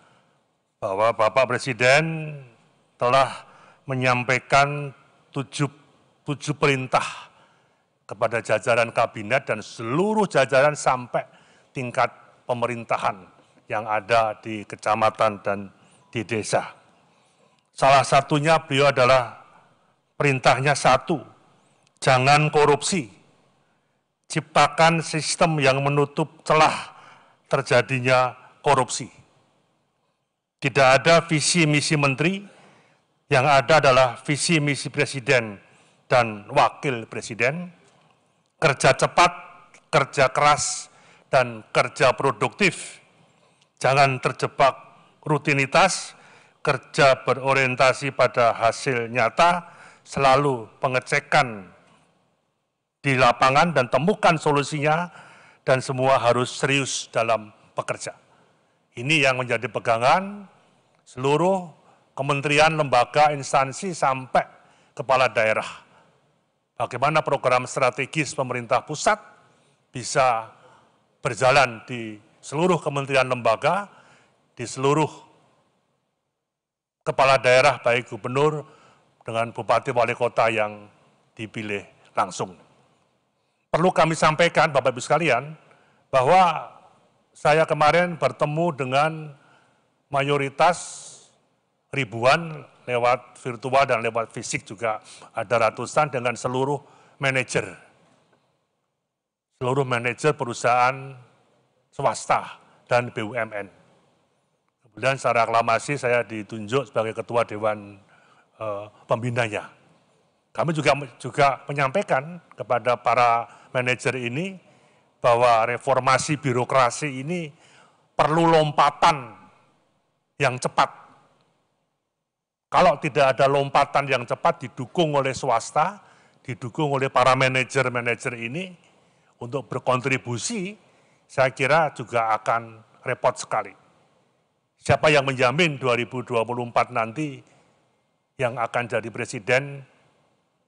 bahwa Bapak Presiden telah menyampaikan tujuh perintah kepada jajaran kabinet dan seluruh jajaran sampai tingkat pemerintahan yang ada di kecamatan dan di desa. Salah satunya beliau adalah perintahnya satu, jangan korupsi, ciptakan sistem yang menutup celah terjadinya korupsi. Tidak ada visi misi menteri, yang ada adalah visi misi presiden dan wakil presiden, kerja cepat, kerja keras, dan kerja produktif. Jangan terjebak rutinitas, kerja berorientasi pada hasil nyata, selalu pengecekan di lapangan dan temukan solusinya, dan semua harus serius dalam bekerja. Ini yang menjadi pegangan seluruh kementerian, lembaga, instansi, sampai kepala daerah. Bagaimana program strategis pemerintah pusat bisa berjalan di seluruh kementerian lembaga, di seluruh kepala daerah, baik gubernur dengan bupati wali kota yang dipilih langsung. Perlu kami sampaikan, Bapak-Ibu sekalian, bahwa saya kemarin bertemu dengan mayoritas ribuan lewat virtual dan lewat fisik juga ada ratusan dengan seluruh manajer perusahaan swasta dan BUMN. Kemudian secara aklamasi saya ditunjuk sebagai ketua dewan pembinanya. Kami juga menyampaikan kepada para manajer ini bahwa reformasi birokrasi ini perlu lompatan yang cepat. Kalau tidak ada lompatan yang cepat didukung oleh swasta, didukung oleh para manajer-manajer ini untuk berkontribusi, saya kira juga akan repot sekali. Siapa yang menjamin 2024 nanti yang akan jadi presiden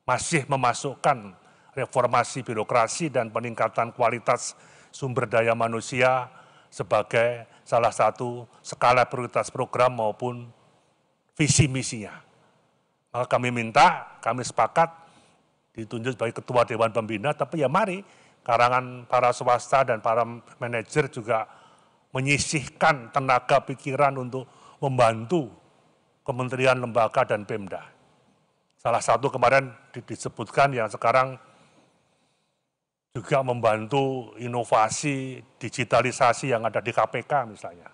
masih memasukkan reformasi birokrasi dan peningkatan kualitas sumber daya manusia sebagai salah satu skala prioritas program maupun visi misinya. Maka kami sepakat ditunjuk sebagai ketua dewan pembina, tapi ya mari karangan para swasta dan para manajer juga menyisihkan tenaga pikiran untuk membantu kementerian, lembaga, dan Pemda. Salah satu kemarin disebutkan yang sekarang juga membantu inovasi digitalisasi yang ada di KPK misalnya.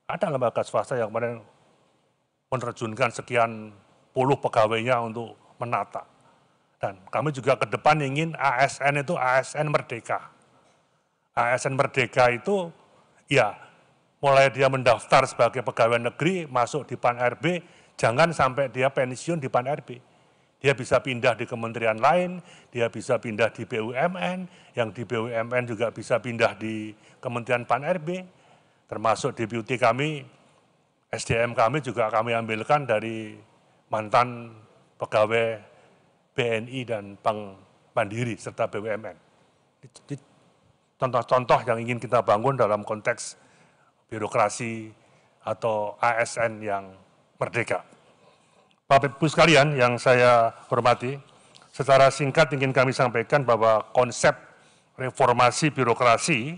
Ada lembaga swasta yang kemarin menerjunkan sekian puluh pegawainya untuk menata. Dan kami juga ke depan ingin ASN itu ASN Merdeka. ASN Merdeka itu ya mulai dia mendaftar sebagai pegawai negeri, masuk di Pan-RB, jangan sampai dia pensiun di Pan-RB. Dia bisa pindah di kementerian lain, dia bisa pindah di BUMN, yang di BUMN juga bisa pindah di kementerian Pan-RB, termasuk deputi kami, SDM kami juga kami ambilkan dari mantan pegawai BNI dan Bank Mandiri serta BUMN. contoh-contoh yang ingin kita bangun dalam konteks birokrasi atau ASN yang merdeka. Bapak Ibu sekalian yang saya hormati, secara singkat ingin kami sampaikan bahwa konsep reformasi birokrasi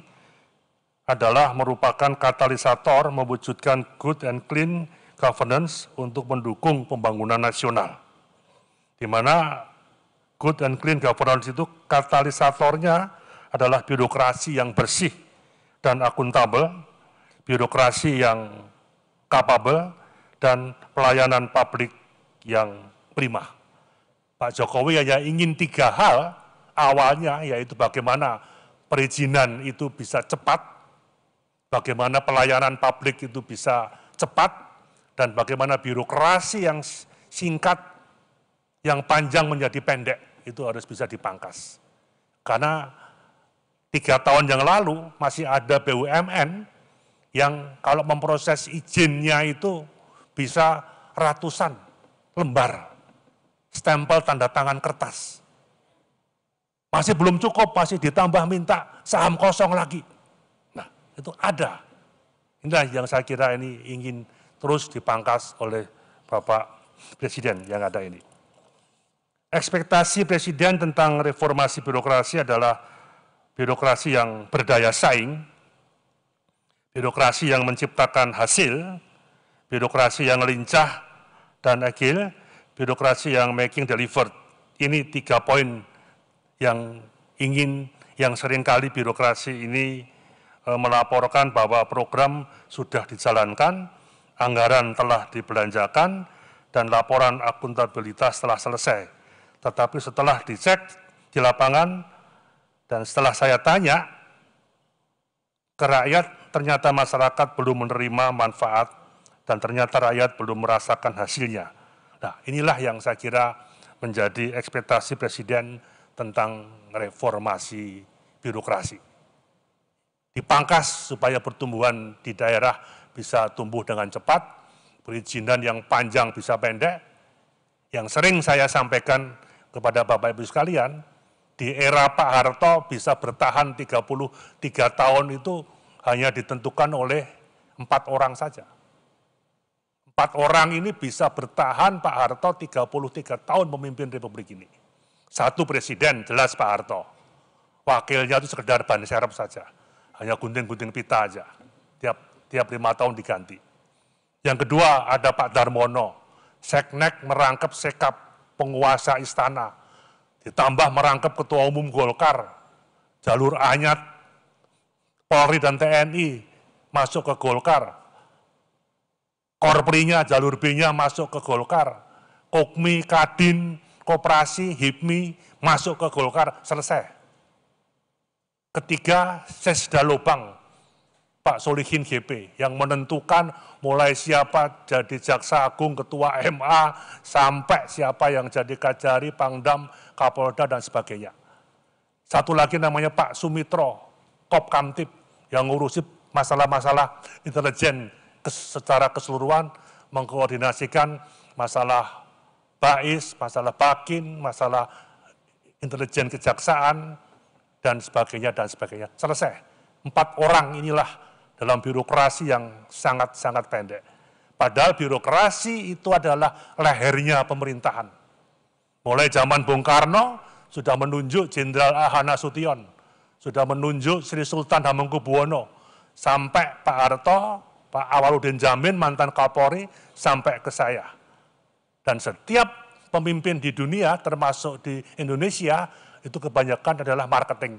adalah merupakan katalisator mewujudkan good and clean governance untuk mendukung pembangunan nasional. Di mana good and clean governance itu katalisatornya adalah birokrasi yang bersih dan akuntabel, birokrasi yang capable, dan pelayanan publik yang prima. Pak Jokowi hanya ingin 3 hal awalnya, yaitu bagaimana perizinan itu bisa cepat, bagaimana pelayanan publik itu bisa cepat, dan bagaimana birokrasi yang singkat, yang panjang menjadi pendek, itu harus bisa dipangkas. Karena 3 tahun yang lalu masih ada BUMN yang kalau memproses izinnya itu bisa ratusan lembar stempel tanda tangan kertas. Masih belum cukup, masih ditambah minta saham kosong lagi. Nah, itu ada. Inilah yang saya kira ini ingin terus dipangkas oleh Bapak Presiden yang ada ini. Ekspektasi Presiden tentang reformasi birokrasi adalah birokrasi yang berdaya saing, birokrasi yang menciptakan hasil, birokrasi yang lincah dan agil, birokrasi yang making delivered. Ini 3 poin yang seringkali birokrasi ini melaporkan bahwa program sudah dijalankan, anggaran telah dibelanjakan, dan laporan akuntabilitas telah selesai. Tetapi setelah dicek di lapangan, dan setelah saya tanya ke rakyat, ternyata masyarakat belum menerima manfaat dan ternyata rakyat belum merasakan hasilnya. Nah, inilah yang saya kira menjadi ekspektasi Presiden tentang reformasi birokrasi. Dipangkas supaya pertumbuhan di daerah bisa tumbuh dengan cepat, perizinan yang panjang bisa pendek. Yang sering saya sampaikan kepada Bapak Ibu sekalian, di era Pak Harto bisa bertahan 33 tahun itu hanya ditentukan oleh 4 orang saja. 4 orang ini bisa bertahan Pak Harto 33 tahun memimpin Republik ini. 1 presiden jelas Pak Harto. Wakilnya itu sekedar ban serep saja. Hanya gunting-gunting pita aja. Tiap 5 tahun diganti. Yang kedua ada Pak Darmono. Seknek merangkap sekap penguasa istana. Ditambah merangkap Ketua Umum Golkar, jalur Anyat, Polri dan TNI masuk ke Golkar, Korprinya, jalur B-nya masuk ke Golkar, Kokmi, Kadin, Koperasi, HIPMI masuk ke Golkar, selesai. Ketiga, Sesda Lobang, Pak Solihin GP, yang menentukan mulai siapa jadi Jaksa Agung, Ketua MA, sampai siapa yang jadi Kajari, Pangdam, Kapolda, dan sebagainya. Satu lagi namanya Pak Sumitro, Kopkamtib, yang ngurusi masalah-masalah intelijen secara keseluruhan, mengkoordinasikan masalah BAIS, masalah Bakin, masalah intelijen kejaksaan, dan sebagainya, dan sebagainya. Selesai. 4 orang inilah dalam birokrasi yang sangat-sangat pendek. Padahal birokrasi itu adalah lehernya pemerintahan. Mulai zaman Bung Karno sudah menunjuk Jenderal A.H. Nasution, sudah menunjuk Sri Sultan Hamengkubuwono, sampai Pak Harto, Pak Awaludin Jamin, mantan Kapolri, sampai ke saya. Dan setiap pemimpin di dunia, termasuk di Indonesia, itu kebanyakan adalah marketing.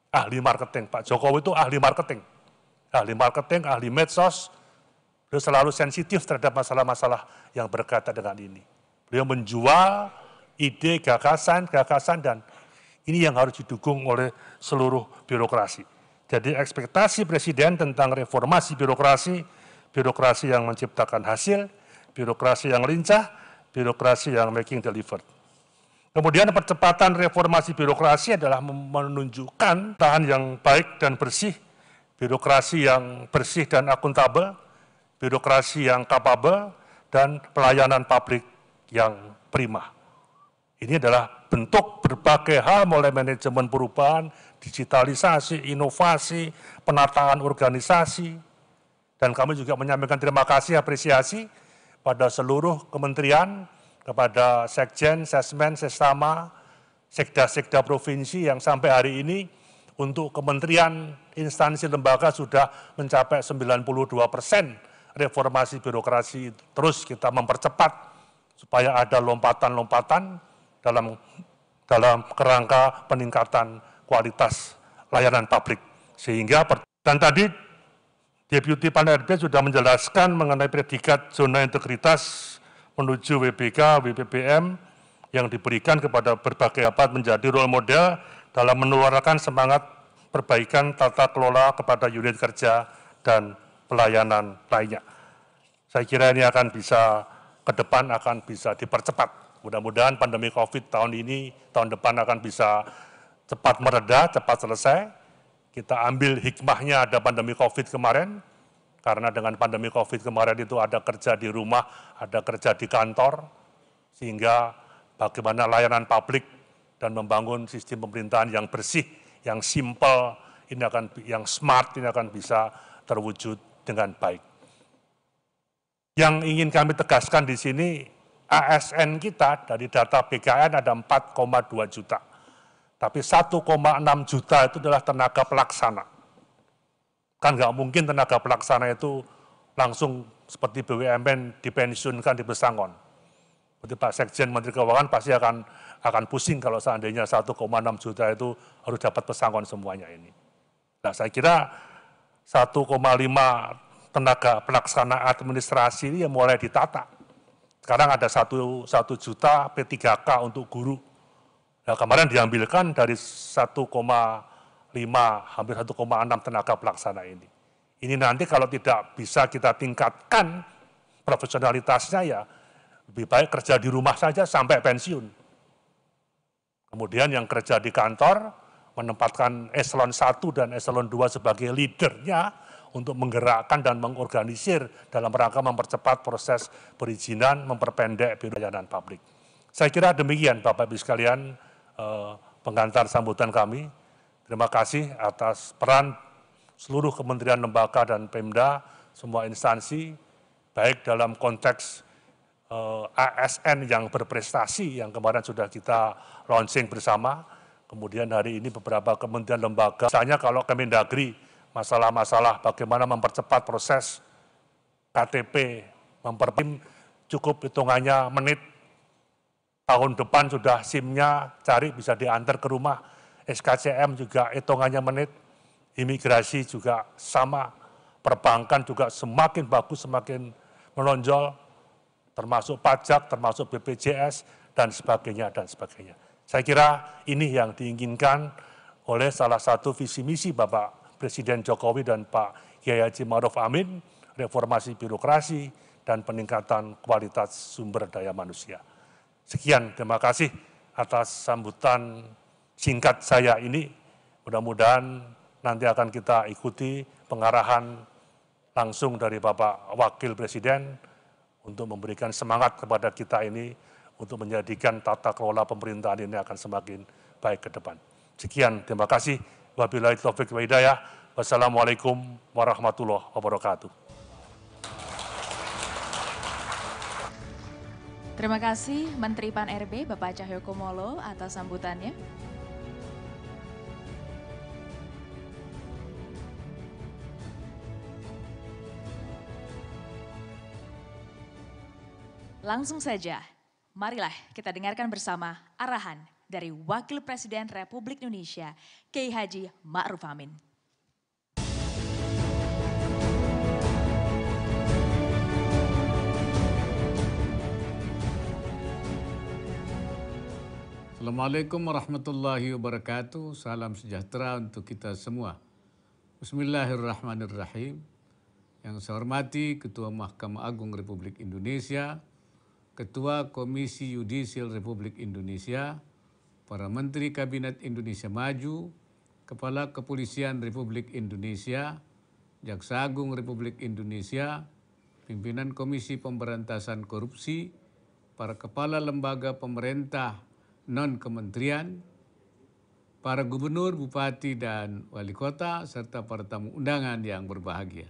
Ahli marketing. Pak Jokowi itu ahli marketing. Ahli marketing, ahli medsos, beliau selalu sensitif terhadap masalah-masalah yang berkaitan dengan ini. Beliau menjual ide, gagasan, dan ini yang harus didukung oleh seluruh birokrasi. Jadi ekspektasi Presiden tentang reformasi birokrasi, birokrasi yang menciptakan hasil, birokrasi yang lincah, birokrasi yang making delivered. Kemudian percepatan reformasi birokrasi adalah menunjukkan tahan yang baik dan bersih, birokrasi yang bersih dan akuntabel, birokrasi yang capable, dan pelayanan publik yang prima. Ini adalah bentuk berbagai hal mulai manajemen perubahan, digitalisasi, inovasi, penataan organisasi. Dan kami juga menyampaikan terima kasih, apresiasi pada seluruh kementerian, kepada Sekjen, Sesmen, Sesama, Sekda-Sekda Provinsi yang sampai hari ini untuk kementerian, instansi, lembaga sudah mencapai 92% reformasi birokrasi. Terus kita mempercepat supaya ada lompatan-lompatan dalam kerangka peningkatan kualitas layanan publik. Sehingga, dan tadi Deputi Pan RB sudah menjelaskan mengenai predikat zona integritas menuju WBK, WPPM yang diberikan kepada berbagai dapat menjadi role model dalam menularkan semangat perbaikan tata kelola kepada unit kerja dan pelayanan lainnya. Saya kira ini akan bisa, ke depan akan bisa dipercepat. Mudah-mudahan pandemi COVID tahun ini, tahun depan akan bisa cepat mereda, cepat selesai. Kita ambil hikmahnya ada pandemi COVID kemarin, karena dengan pandemi COVID kemarin itu ada kerja di rumah, ada kerja di kantor, sehingga bagaimana layanan publik dan membangun sistem pemerintahan yang bersih, yang simple, yang smart, ini akan bisa terwujud dengan baik. Yang ingin kami tegaskan di sini, ASN kita dari data BKN ada 4,2 juta. Tapi 1,6 juta itu adalah tenaga pelaksana. Kan nggak mungkin tenaga pelaksana itu langsung seperti BUMN dipensiunkan di Pesangon. Seperti Pak Sekjen Menteri Keuangan pasti akan pusing kalau seandainya 1,6 juta itu harus dapat Pesangon semuanya ini. Nah, saya kira 1,5 tenaga pelaksana administrasi ini yang mulai ditata. Sekarang ada 1 juta P3K untuk guru. Nah, kemarin diambilkan dari 1,5, hampir 1,6 tenaga pelaksana ini. Ini nanti kalau tidak bisa kita tingkatkan profesionalitasnya ya, lebih baik kerja di rumah saja sampai pensiun. Kemudian yang kerja di kantor, menempatkan eselon 1 dan eselon 2 sebagai leadernya, untuk menggerakkan dan mengorganisir dalam rangka mempercepat proses perizinan, memperpendek pelayanan publik. Saya kira demikian Bapak Ibu sekalian pengantar sambutan kami. Terima kasih atas peran seluruh kementerian, lembaga, dan Pemda, semua instansi, baik dalam konteks ASN yang berprestasi yang kemarin sudah kita launching bersama, kemudian hari ini beberapa kementerian lembaga, misalnya kalau Kemendagri, masalah-masalah bagaimana mempercepat proses KTP, cukup hitungannya menit, tahun depan sudah SIM-nya cari bisa diantar ke rumah, SKCM juga hitungannya menit, imigrasi juga sama, perbankan juga semakin bagus, semakin menonjol, termasuk pajak, termasuk BPJS, dan sebagainya, dan sebagainya. Saya kira ini yang diinginkan oleh salah satu visi misi Bapak Presiden Jokowi dan Pak Kiai Haji Ma'ruf Amin, reformasi birokrasi dan peningkatan kualitas sumber daya manusia. Sekian, terima kasih atas sambutan singkat saya ini. Mudah-mudahan nanti akan kita ikuti pengarahan langsung dari Bapak Wakil Presiden untuk memberikan semangat kepada kita ini untuk menjadikan tata kelola pemerintahan ini akan semakin baik ke depan. Sekian, terima kasih. Wabillahi taufiq wa hidayah. Wassalamualaikum warahmatullahi wabarakatuh. Terima kasih Menteri Pan RB Bapak Cahyokumolo atas sambutannya. Langsung saja, marilah kita dengarkan bersama arahan dari Wakil Presiden Republik Indonesia, Kiai Haji Ma'ruf Amin. Assalamualaikum warahmatullahi wabarakatuh. Salam sejahtera untuk kita semua. Bismillahirrahmanirrahim. Yang saya hormati Ketua Mahkamah Agung Republik Indonesia, Ketua Komisi Yudisial Republik Indonesia, para Menteri Kabinet Indonesia Maju, Kepala Kepolisian Republik Indonesia, Jaksa Agung Republik Indonesia, pimpinan Komisi Pemberantasan Korupsi, para kepala lembaga pemerintah non-kementerian, para gubernur, bupati, dan wali kota, serta para tamu undangan yang berbahagia.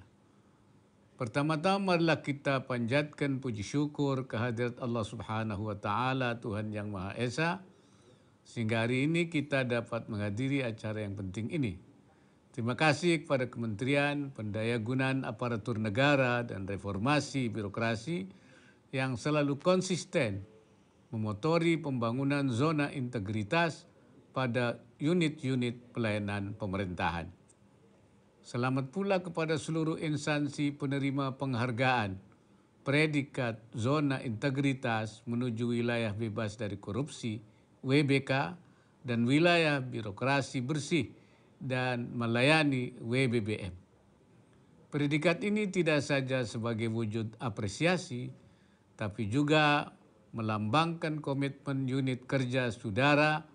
Pertama-tama marilah kita panjatkan puji syukur kehadirat Allah Subhanahu wa Ta'ala, Tuhan Yang Maha Esa, sehingga hari ini kita dapat menghadiri acara yang penting ini. Terima kasih kepada Kementerian Pendayagunaan Aparatur Negara dan Reformasi Birokrasi yang selalu konsisten memotori pembangunan zona integritas pada unit-unit pelayanan pemerintahan. Selamat pula kepada seluruh instansi penerima penghargaan predikat zona integritas menuju wilayah bebas dari korupsi WBK dan wilayah birokrasi bersih dan melayani WBBM. Predikat ini tidak saja sebagai wujud apresiasi, tapi juga melambangkan komitmen unit kerja saudara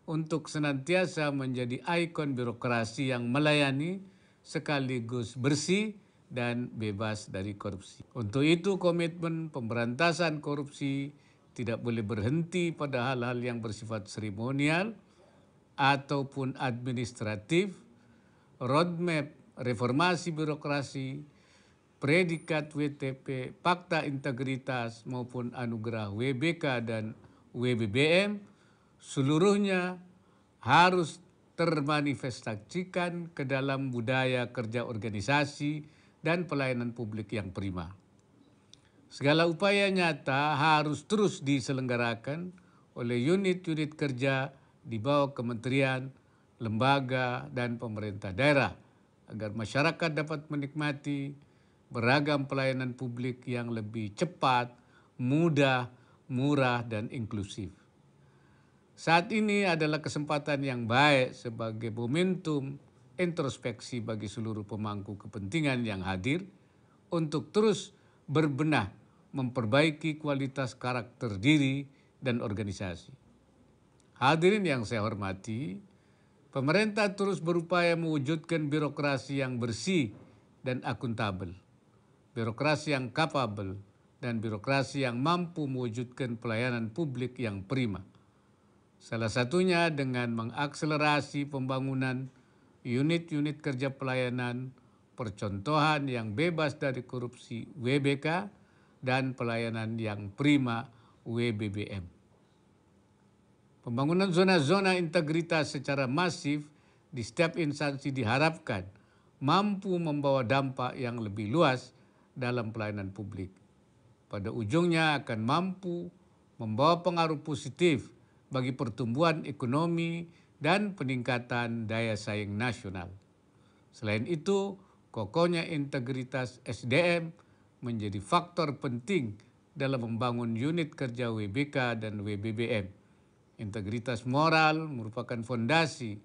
untuk senantiasa menjadi ikon birokrasi yang melayani sekaligus bersih dan bebas dari korupsi. Untuk itu komitmen pemberantasan korupsi tidak boleh berhenti pada hal-hal yang bersifat seremonial ataupun administratif, roadmap reformasi birokrasi, predikat WTP, fakta integritas maupun anugerah WBK dan WBBM, seluruhnya harus termanifestasikan ke dalam budaya kerja organisasi dan pelayanan publik yang prima. Segala upaya nyata harus terus diselenggarakan oleh unit-unit kerja di bawah kementerian, lembaga, dan pemerintah daerah agar masyarakat dapat menikmati beragam pelayanan publik yang lebih cepat, mudah, murah, dan inklusif. Saat ini adalah kesempatan yang baik sebagai momentum introspeksi bagi seluruh pemangku kepentingan yang hadir untuk terus berbenah memperbaiki kualitas karakter diri dan organisasi. Hadirin yang saya hormati, pemerintah terus berupaya mewujudkan birokrasi yang bersih dan akuntabel, birokrasi yang kapabel, dan birokrasi yang mampu mewujudkan pelayanan publik yang prima. Salah satunya dengan mengakselerasi pembangunan unit-unit kerja pelayanan, percontohan yang bebas dari korupsi WBK, dan pelayanan yang prima WBBM. Pembangunan zona-zona integritas secara masif di setiap instansi diharapkan mampu membawa dampak yang lebih luas dalam pelayanan publik. Pada ujungnya akan mampu membawa pengaruh positif bagi pertumbuhan ekonomi dan peningkatan daya saing nasional. Selain itu, kokohnya integritas SDM menjadi faktor penting dalam membangun unit kerja WBK dan WBBM. Integritas moral merupakan fondasi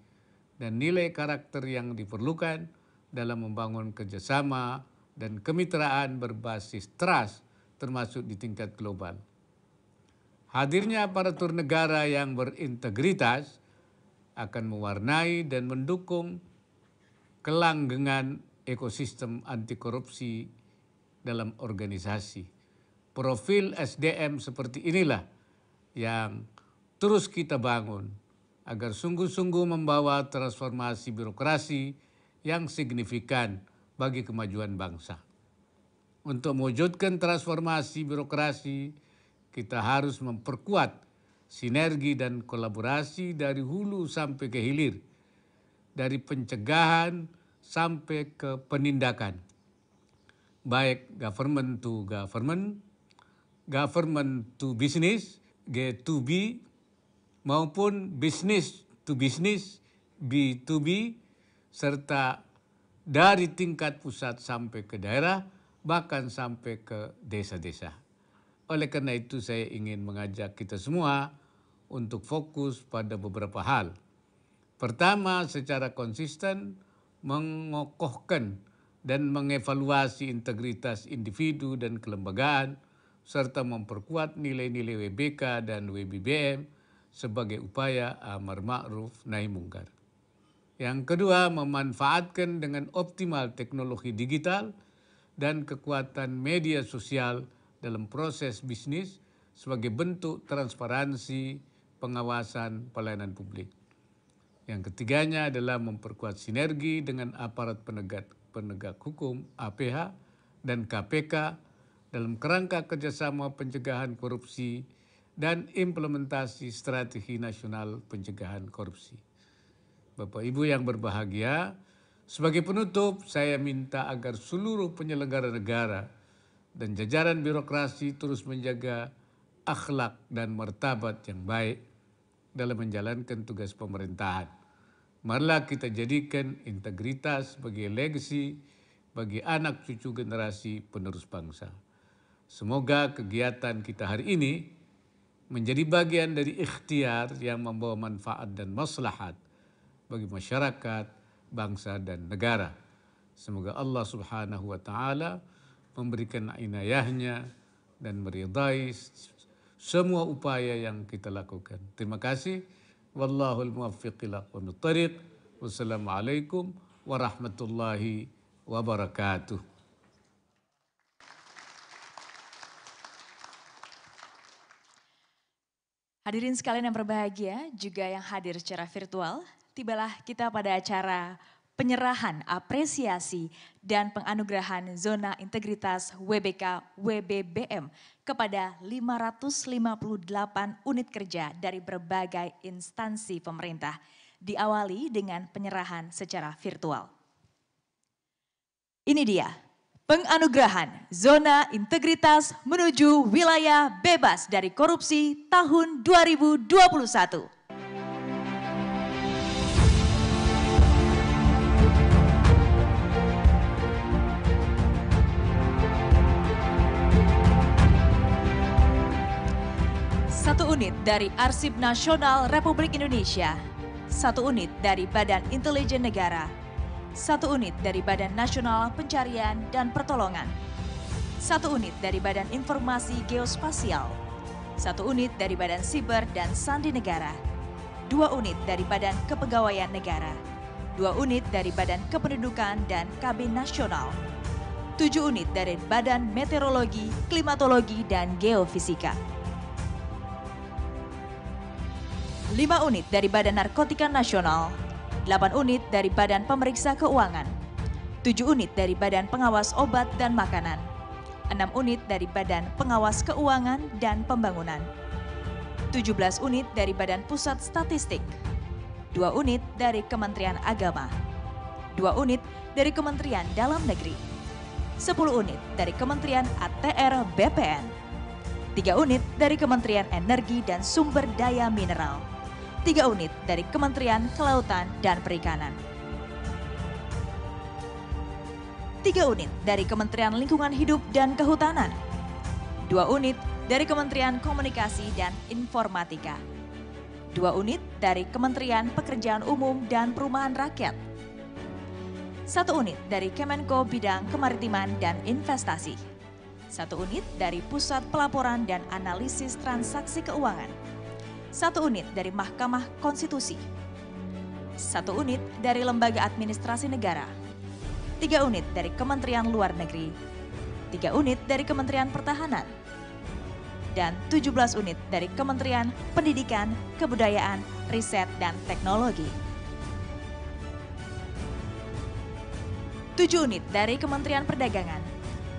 dan nilai karakter yang diperlukan dalam membangun kerjasama dan kemitraan berbasis trust termasuk di tingkat global. Hadirnya aparatur negara yang berintegritas akan mewarnai dan mendukung kelanggengan ekosistem anti korupsi dalam organisasi. Profil SDM seperti inilah yang terus kita bangun agar sungguh-sungguh membawa transformasi birokrasi yang signifikan bagi kemajuan bangsa. Untuk mewujudkan transformasi birokrasi, kita harus memperkuat sinergi dan kolaborasi dari hulu sampai ke hilir, dari pencegahan sampai ke penindakan, baik government to government, government to business, G2B, maupun business to business, B2B, serta dari tingkat pusat sampai ke daerah, bahkan sampai ke desa-desa. Oleh karena itu saya ingin mengajak kita semua untuk fokus pada beberapa hal. Pertama, secara konsisten mengokohkan dan mengevaluasi integritas individu dan kelembagaan, serta memperkuat nilai-nilai WBK dan WBBM sebagai upaya amar ma'ruf nahi mungkar. Yang kedua, memanfaatkan dengan optimal teknologi digital dan kekuatan media sosial dalam proses bisnis sebagai bentuk transparansi, pengawasan pelayanan publik. Yang ketiganya adalah memperkuat sinergi dengan aparat penegak hukum APH dan KPK dalam kerangka kerjasama pencegahan korupsi dan implementasi strategi nasional pencegahan korupsi. Bapak Ibu yang berbahagia, sebagai penutup saya minta agar seluruh penyelenggara negara dan jajaran birokrasi terus menjaga akhlak dan martabat yang baik dalam menjalankan tugas pemerintahan. Marilah kita jadikan integritas sebagai legacy bagi anak cucu generasi penerus bangsa. Semoga kegiatan kita hari ini menjadi bagian dari ikhtiar yang membawa manfaat dan maslahat bagi masyarakat, bangsa dan negara. Semoga Allah Subhanahu wa taala memberikan inayahnya dan meridai semua upaya yang kita lakukan. Terima kasih. Wallahul muwaffiq ila aqwamit thariq. Wassalamualaikum warahmatullahi wabarakatuh. Hadirin sekalian yang berbahagia, juga yang hadir secara virtual, tibalah kita pada acara penyerahan apresiasi dan penganugerahan zona integritas WBK WBBM kepada 558 unit kerja dari berbagai instansi pemerintah, diawali dengan penyerahan secara virtual. Ini dia penganugerahan zona integritas menuju wilayah bebas dari korupsi tahun 2021. Satu unit dari Arsip Nasional Republik Indonesia, 1 unit dari Badan Intelijen Negara, 1 unit dari Badan Nasional Pencarian dan Pertolongan, 1 unit dari Badan Informasi Geospasial, 1 unit dari Badan Siber dan Sandi Negara, 2 unit dari Badan Kepegawaian Negara, 2 unit dari Badan Kependudukan dan KB Nasional, 7 unit dari Badan Meteorologi, Klimatologi dan Geofisika, 5 unit dari Badan Narkotika Nasional, 8 unit dari Badan Pemeriksa Keuangan, 7 unit dari Badan Pengawas Obat dan Makanan, 6 unit dari Badan Pengawas Keuangan dan Pembangunan, 17 unit dari Badan Pusat Statistik, 2 unit dari Kementerian Agama, 2 unit dari Kementerian Dalam Negeri, 10 unit dari Kementerian ATR BPN, 3 unit dari Kementerian Energi dan Sumber Daya Mineral, 3 unit dari Kementerian Kelautan dan Perikanan, 3 unit dari Kementerian Lingkungan Hidup dan Kehutanan, 2 unit dari Kementerian Komunikasi dan Informatika, 2 unit dari Kementerian Pekerjaan Umum dan Perumahan Rakyat, 1 unit dari Kemenko Bidang Kemaritiman dan Investasi, 1 unit dari Pusat Pelaporan dan Analisis Transaksi Keuangan, 1 unit dari Mahkamah Konstitusi, 1 unit dari Lembaga Administrasi Negara, 3 unit dari Kementerian Luar Negeri, 3 unit dari Kementerian Pertahanan, dan 17 unit dari Kementerian Pendidikan, Kebudayaan, Riset, dan Teknologi. 7 unit dari Kementerian Perdagangan,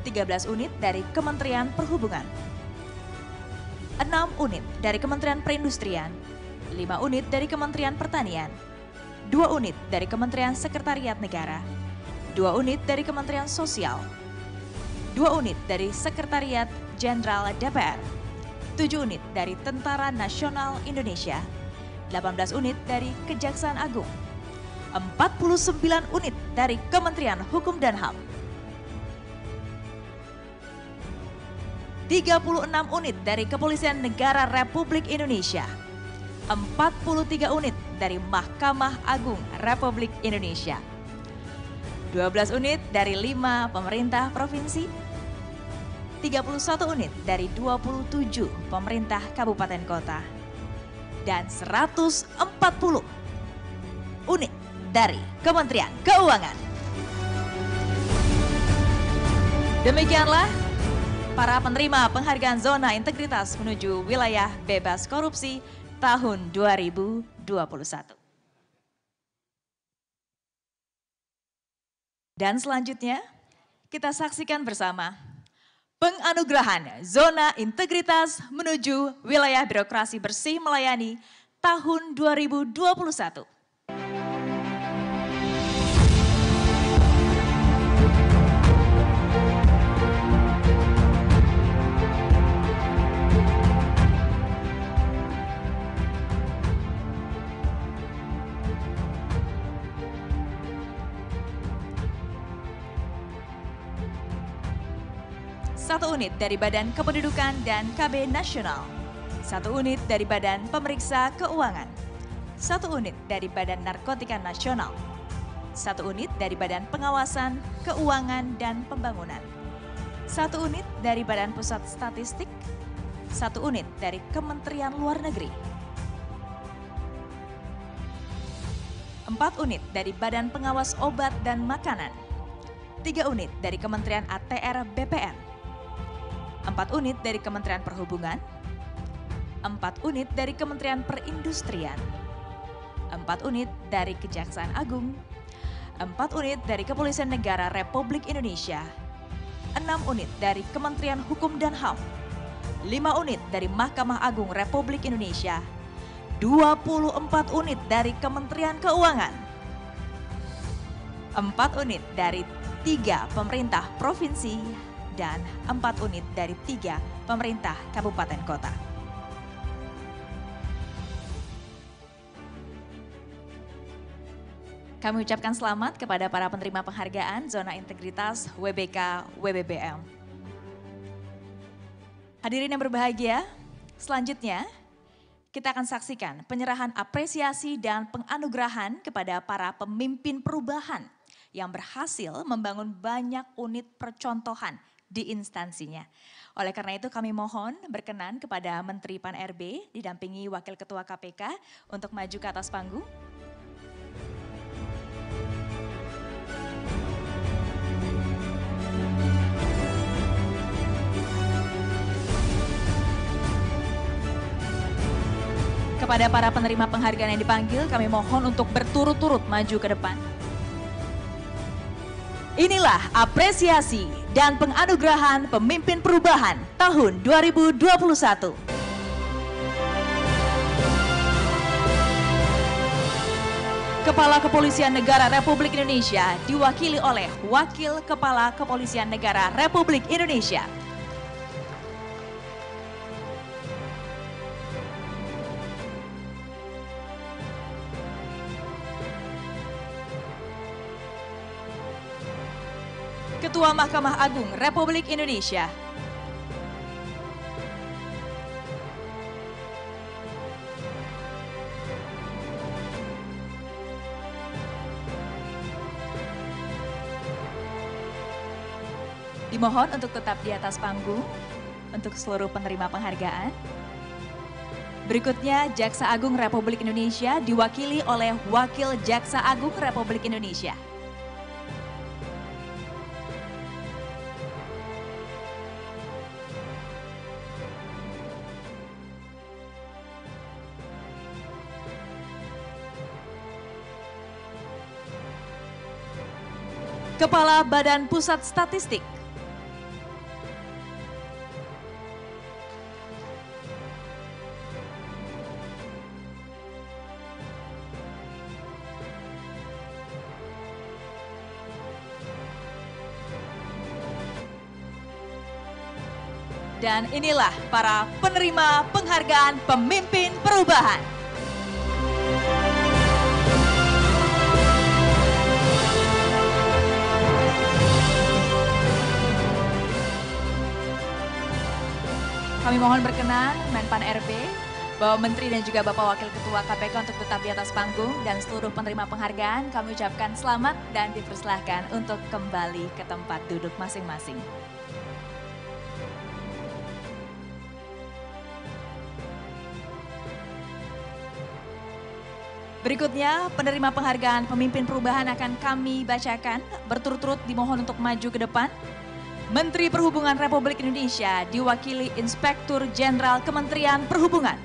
13 unit dari Kementerian Perhubungan, 6 unit dari Kementerian Perindustrian, 5 unit dari Kementerian Pertanian, 2 unit dari Kementerian Sekretariat Negara, 2 unit dari Kementerian Sosial, 2 unit dari Sekretariat Jenderal DPR, 7 unit dari Tentara Nasional Indonesia, 18 unit dari Kejaksaan Agung, 49 unit dari Kementerian Hukum dan HAM, 36 unit dari Kepolisian Negara Republik Indonesia, 43 unit dari Mahkamah Agung Republik Indonesia, 12 unit dari 5 pemerintah provinsi, 31 unit dari 27 pemerintah kabupaten kota, dan 140 unit dari Kementerian Keuangan. Demikianlah para penerima penghargaan zona integritas menuju wilayah bebas korupsi tahun 2021. Dan selanjutnya kita saksikan bersama penganugerahan Zona Integritas menuju Wilayah Birokrasi Bersih Melayani tahun 2021. Satu unit dari Badan Kependudukan dan KB Nasional, 1 unit dari Badan Pemeriksa Keuangan, 1 unit dari Badan Narkotika Nasional, 1 unit dari Badan Pengawasan Keuangan dan Pembangunan, 1 unit dari Badan Pusat Statistik, 1 unit dari Kementerian Luar Negeri, 4 unit dari Badan Pengawas Obat dan Makanan, 3 unit dari Kementerian ATR BPN, 4 unit dari Kementerian Perhubungan, 4 unit dari Kementerian Perindustrian, 4 unit dari Kejaksaan Agung, 4 unit dari Kepolisian Negara Republik Indonesia, 6 unit dari Kementerian Hukum dan HAM, 5 unit dari Mahkamah Agung Republik Indonesia, 24 unit dari Kementerian Keuangan, 4 unit dari 3 pemerintah provinsi, dan 4 unit dari 3 pemerintah kabupaten kota. Kami ucapkan selamat kepada para penerima penghargaan Zona Integritas WBK WBBM. Hadirin yang berbahagia, selanjutnya kita akan saksikan penyerahan apresiasi dan penganugerahan kepada para pemimpin perubahan yang berhasil membangun banyak unit percontohan di instansinya. Oleh karena itu kami mohon berkenan kepada Menteri Pan-RB didampingi Wakil Ketua KPK untuk maju ke atas panggung. Kepada para penerima penghargaan yang dipanggil, kami mohon untuk berturut-turut maju ke depan. Inilah apresiasi dan penganugerahan pemimpin perubahan tahun 2021. Kepala Kepolisian Negara Republik Indonesia diwakili oleh Wakil Kepala Kepolisian Negara Republik Indonesia. Ketua Mahkamah Agung Republik Indonesia. Dimohon untuk tetap di atas panggung untuk seluruh penerima penghargaan. Berikutnya Jaksa Agung Republik Indonesia diwakili oleh Wakil Jaksa Agung Republik Indonesia. Kepala Badan Pusat Statistik. Dan inilah para penerima penghargaan pemimpin perubahan. Kami mohon berkenan Menpan RB, Bapak Menteri dan juga Bapak Wakil Ketua KPK untuk tetap di atas panggung, dan seluruh penerima penghargaan kami ucapkan selamat dan dipersilahkan untuk kembali ke tempat duduk masing-masing. Berikutnya, penerima penghargaan pemimpin perubahan akan kami bacakan, berturut-turut dimohon untuk maju ke depan. Menteri Perhubungan Republik Indonesia diwakili Inspektur Jenderal Kementerian Perhubungan.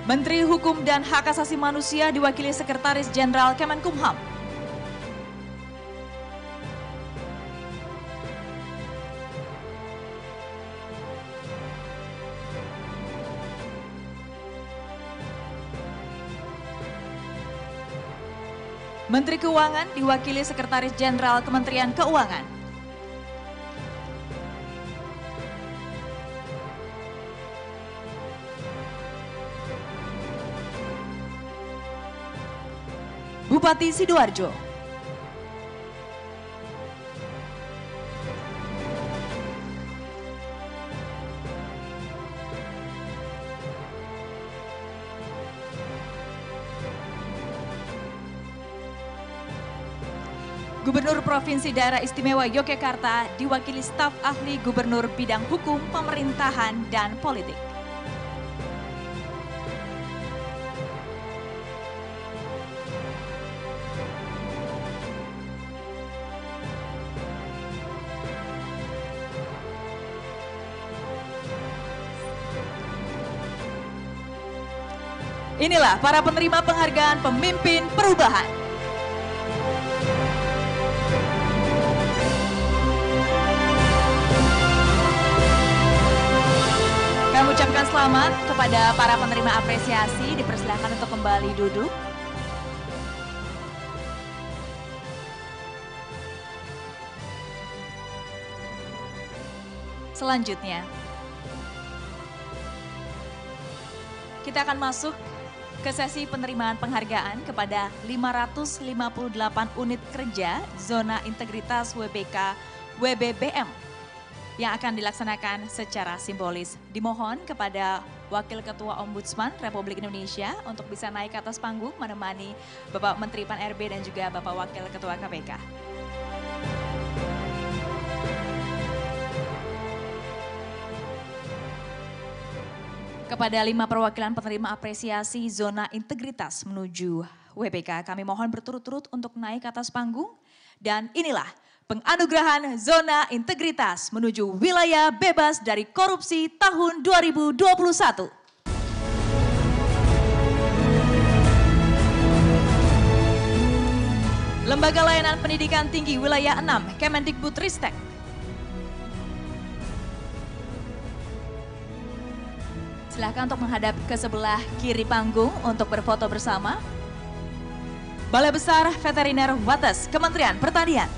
Menteri Hukum dan Hak Asasi Manusia diwakili Sekretaris Jenderal Kemenkumham. Menteri Keuangan diwakili Sekretaris Jenderal Kementerian Keuangan. Bupati Sidoarjo. Gubernur Provinsi Daerah Istimewa Yogyakarta diwakili staf ahli Gubernur bidang hukum, pemerintahan, dan politik. Inilah para penerima penghargaan pemimpin perubahan. Kami ucapkan selamat kepada para penerima apresiasi, dipersilakan untuk kembali duduk. Selanjutnya, kita akan masuk ke sesi penerimaan penghargaan kepada 558 unit kerja Zona Integritas WBK WBBM yang akan dilaksanakan secara simbolis. Dimohon kepada Wakil Ketua Ombudsman Republik Indonesia untuk bisa naik ke atas panggung menemani Bapak Menteri Pan-RB dan juga Bapak Wakil Ketua KPK. Kepada 5 perwakilan penerima apresiasi Zona Integritas menuju WBK, kami mohon berturut-turut untuk naik ke atas panggung. Dan inilah penganugerahan Zona Integritas menuju wilayah bebas dari korupsi tahun 2021. Lembaga Layanan Pendidikan Tinggi Wilayah 6, Kemendikbudristek. Silakan untuk menghadap ke sebelah kiri panggung untuk berfoto bersama. Balai Besar Veteriner Wates, Kementerian Pertanian.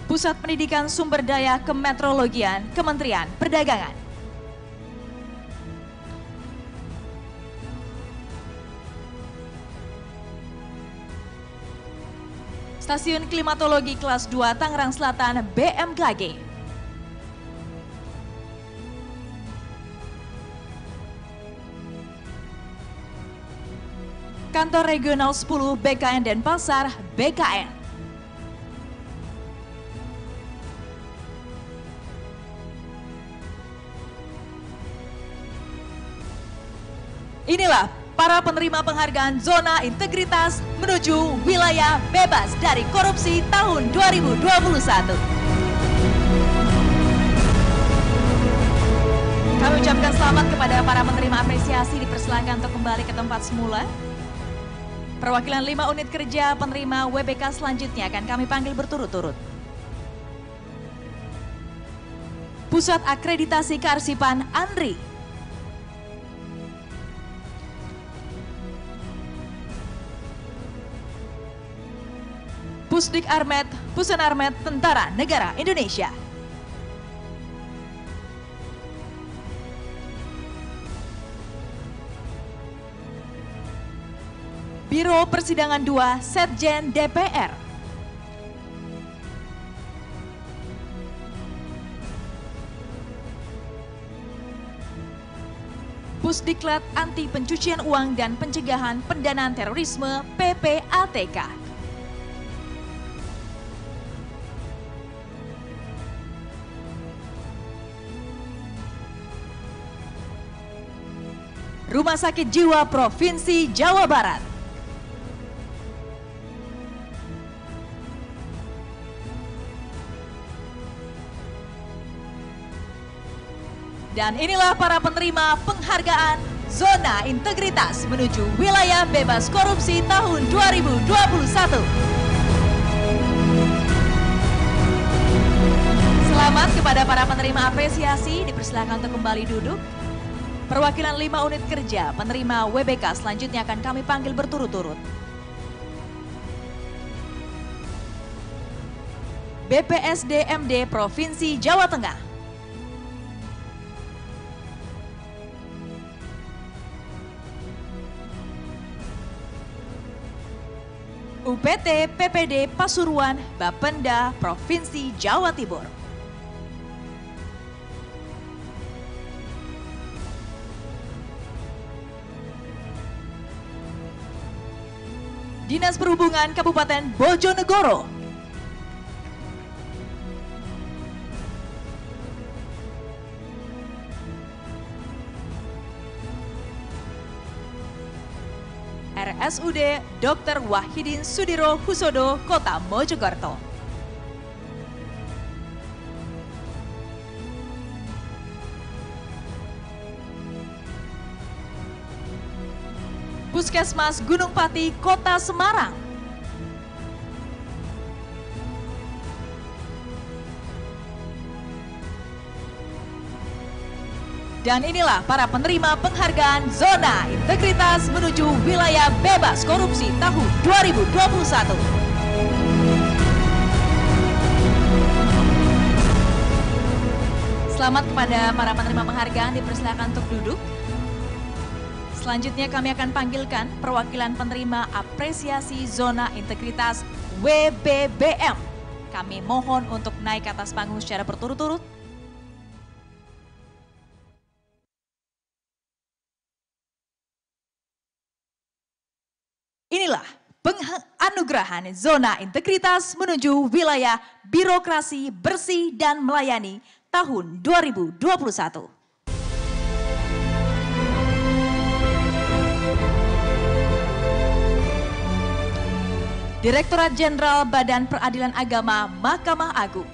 Pusat Pendidikan Sumber Daya Kemeteorologian, Kementerian Perdagangan. Stasiun Klimatologi Kelas 2 Tangerang Selatan, BMKG. Kantor Regional 10 BKN Denpasar, BKN. Inilah para penerima penghargaan Zona Integritas menuju wilayah bebas dari korupsi tahun 2021. Kami ucapkan selamat kepada para penerima apresiasi, dipersilakan untuk kembali ke tempat semula. Perwakilan 5 unit kerja penerima WBK selanjutnya akan kami panggil berturut-turut. Pusat Akreditasi Kearsipan Andri. Pusdik Armet, Pusen Armet Tentara Negara Indonesia. Biro Persidangan 2, Setjen DPR. Pusdiklat Anti Pencucian Uang dan Pencegahan Pendanaan Terorisme, PPATK. Rumah Sakit Jiwa Provinsi Jawa Barat. Dan inilah para penerima penghargaan Zona Integritas menuju Wilayah Bebas Korupsi tahun 2021. Selamat kepada para penerima apresiasi, dipersilakan untuk kembali duduk. Perwakilan 5 unit kerja penerima WBK selanjutnya akan kami panggil berturut-turut. BPSDMD Provinsi Jawa Tengah. UPT PPD Pasuruan Bapenda Provinsi Jawa Timur. Dinas Perhubungan Kabupaten Bojonegoro. RSUD Dr. Wahidin Sudiro Husodo, Kota Mojokerto. Puskesmas Gunung Pati, Kota Semarang. Dan inilah para penerima penghargaan Zona Integritas menuju Wilayah Bebas Korupsi tahun 2021. Selamat kepada para penerima penghargaan, dipersilakan untuk duduk. Selanjutnya kami akan panggilkan perwakilan penerima apresiasi Zona Integritas WBBM. Kami mohon untuk naik ke atas panggung secara berturut-turut. Inilah penganugerahan Zona Integritas menuju Wilayah Birokrasi Bersih dan Melayani tahun 2021. Direktorat Jenderal Badan Peradilan Agama Mahkamah Agung.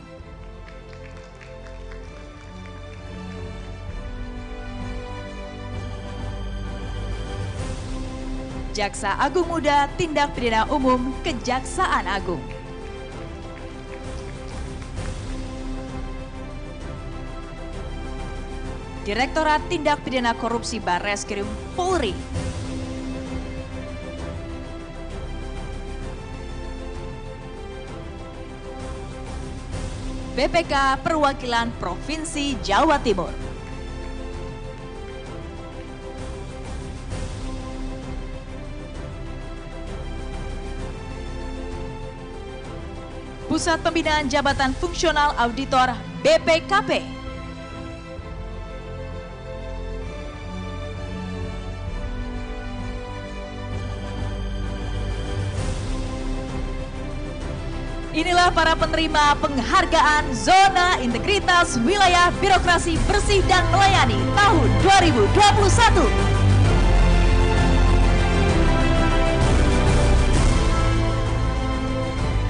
Jaksa Agung Muda Tindak Pidana Umum Kejaksaan Agung. Direktorat Tindak Pidana Korupsi Barreskrim Polri. BPK Perwakilan Provinsi Jawa Timur. Pusat Pembinaan Jabatan Fungsional Auditor BPKP. Inilah para penerima penghargaan Zona Integritas Wilayah Birokrasi Bersih dan Melayani tahun 2021.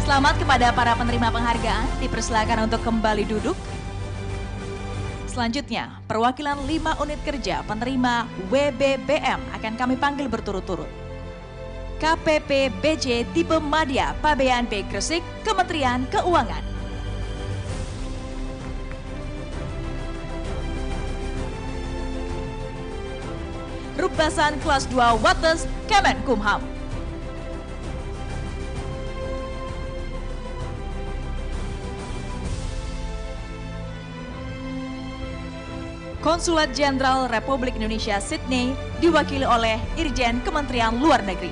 Selamat kepada para penerima penghargaan, dipersilakan untuk kembali duduk. Selanjutnya, perwakilan 5 unit kerja penerima WBBM akan kami panggil berturut-turut. KPP BC Tipe Madya Pabean B Gresik, Kementerian Keuangan. Rukbasan Kelas 2 Wates, Kemenkumham. Konsulat Jenderal Republik Indonesia Sydney diwakili oleh Irjen Kementerian Luar Negeri.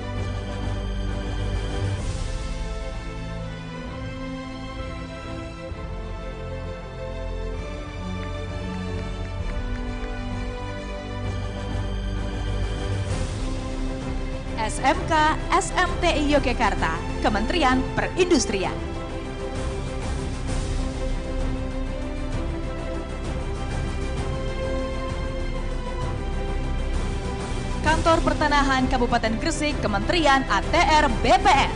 SMK SMTI Yogyakarta, Kementerian Perindustrian. Kantor Pertanahan Kabupaten Gresik, Kementerian ATR BPN.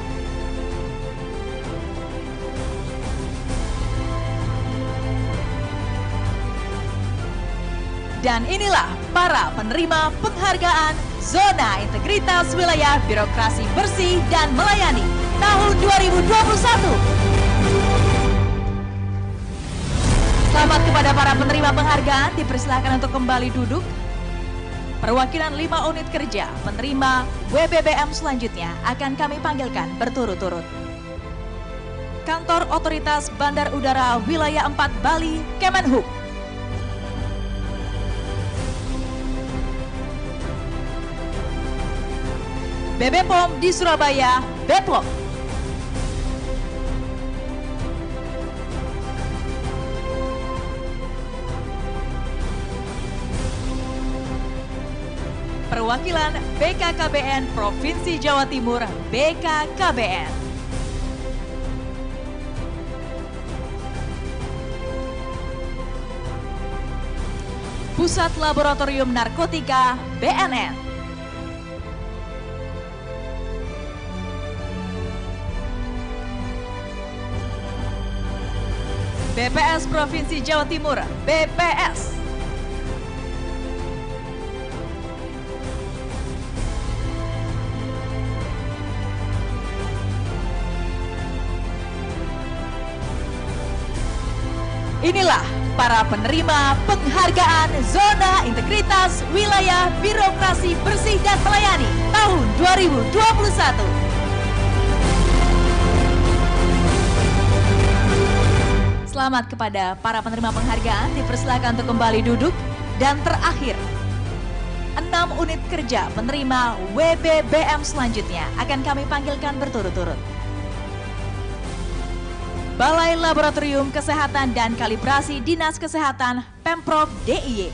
Dan inilah para penerima penghargaan Zona Integritas Wilayah Birokrasi Bersih dan Melayani tahun 2021. Selamat kepada para penerima penghargaan, dipersilakan untuk kembali duduk. Perwakilan 5 unit kerja penerima WBBM selanjutnya akan kami panggilkan berturut-turut. Kantor Otoritas Bandar Udara Wilayah 4 Bali, Kemenhub. BB-POM di Surabaya, BPOM. Perwakilan BKKBN Provinsi Jawa Timur, BKKBN. Pusat Laboratorium Narkotika, BNN. BPS Provinsi Jawa Timur, BPS. Inilah para penerima penghargaan Zona Integritas Wilayah Birokrasi Bersih dan Melayani tahun 2021. Selamat kepada para penerima penghargaan, dipersilakan untuk kembali duduk. Dan terakhir, 6 unit kerja penerima WBBM selanjutnya akan kami panggilkan berturut-turut. Balai Laboratorium Kesehatan dan Kalibrasi Dinas Kesehatan Pemprov DIY.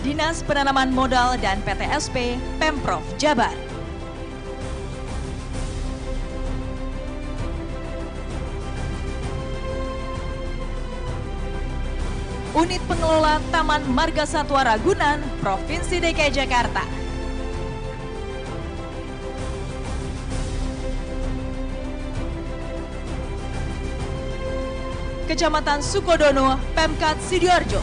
Dinas Penanaman Modal dan PTSP Pemprov Jabar. Unit Pengelola Taman Marga Satwa Ragunan, Provinsi DKI Jakarta. Kecamatan Sukodono, Pemkat Sidoarjo.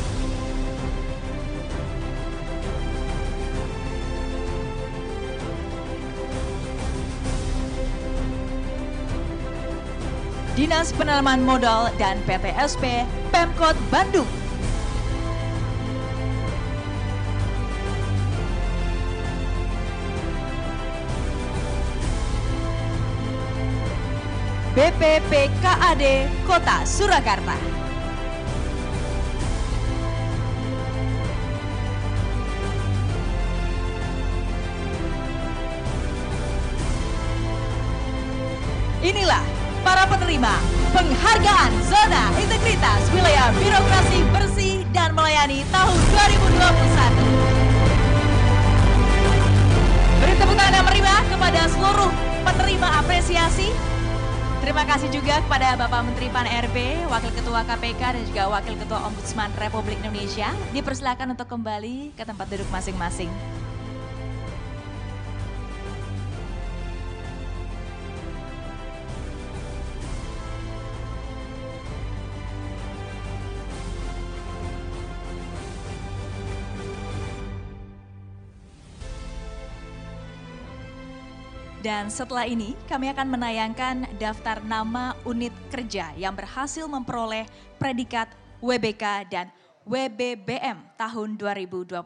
Dinas Penanaman Modal dan PTSP Pemkot Bandung. BPPKAD Kota Surakarta. Inilah para penerima penghargaan Zona Integritas Wilayah Birokrasi Bersih dan Melayani tahun 2021. Beri tepuk tangan yang meriah kepada seluruh penerima apresiasi. Terima kasih juga kepada Bapak Menteri Pan-RB, Wakil Ketua KPK dan juga Wakil Ketua Ombudsman Republik Indonesia. Dipersilakan untuk kembali ke tempat duduk masing-masing. Dan setelah ini kami akan menayangkan daftar nama unit kerja yang berhasil memperoleh predikat WBK dan WBBM tahun 2021.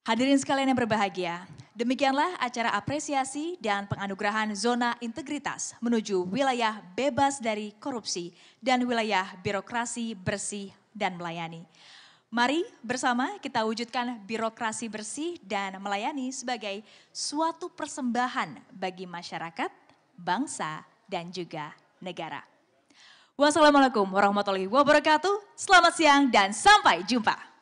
Hadirin sekalian yang berbahagia, demikianlah acara apresiasi dan penganugerahan Zona Integritas menuju wilayah bebas dari korupsi dan wilayah birokrasi bersih dan melayani. Mari bersama kita wujudkan birokrasi bersih dan melayani sebagai suatu persembahan bagi masyarakat, bangsa, dan juga negara. Wassalamualaikum warahmatullahi wabarakatuh. Selamat siang dan sampai jumpa.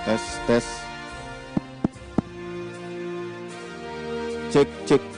Tes. Cek.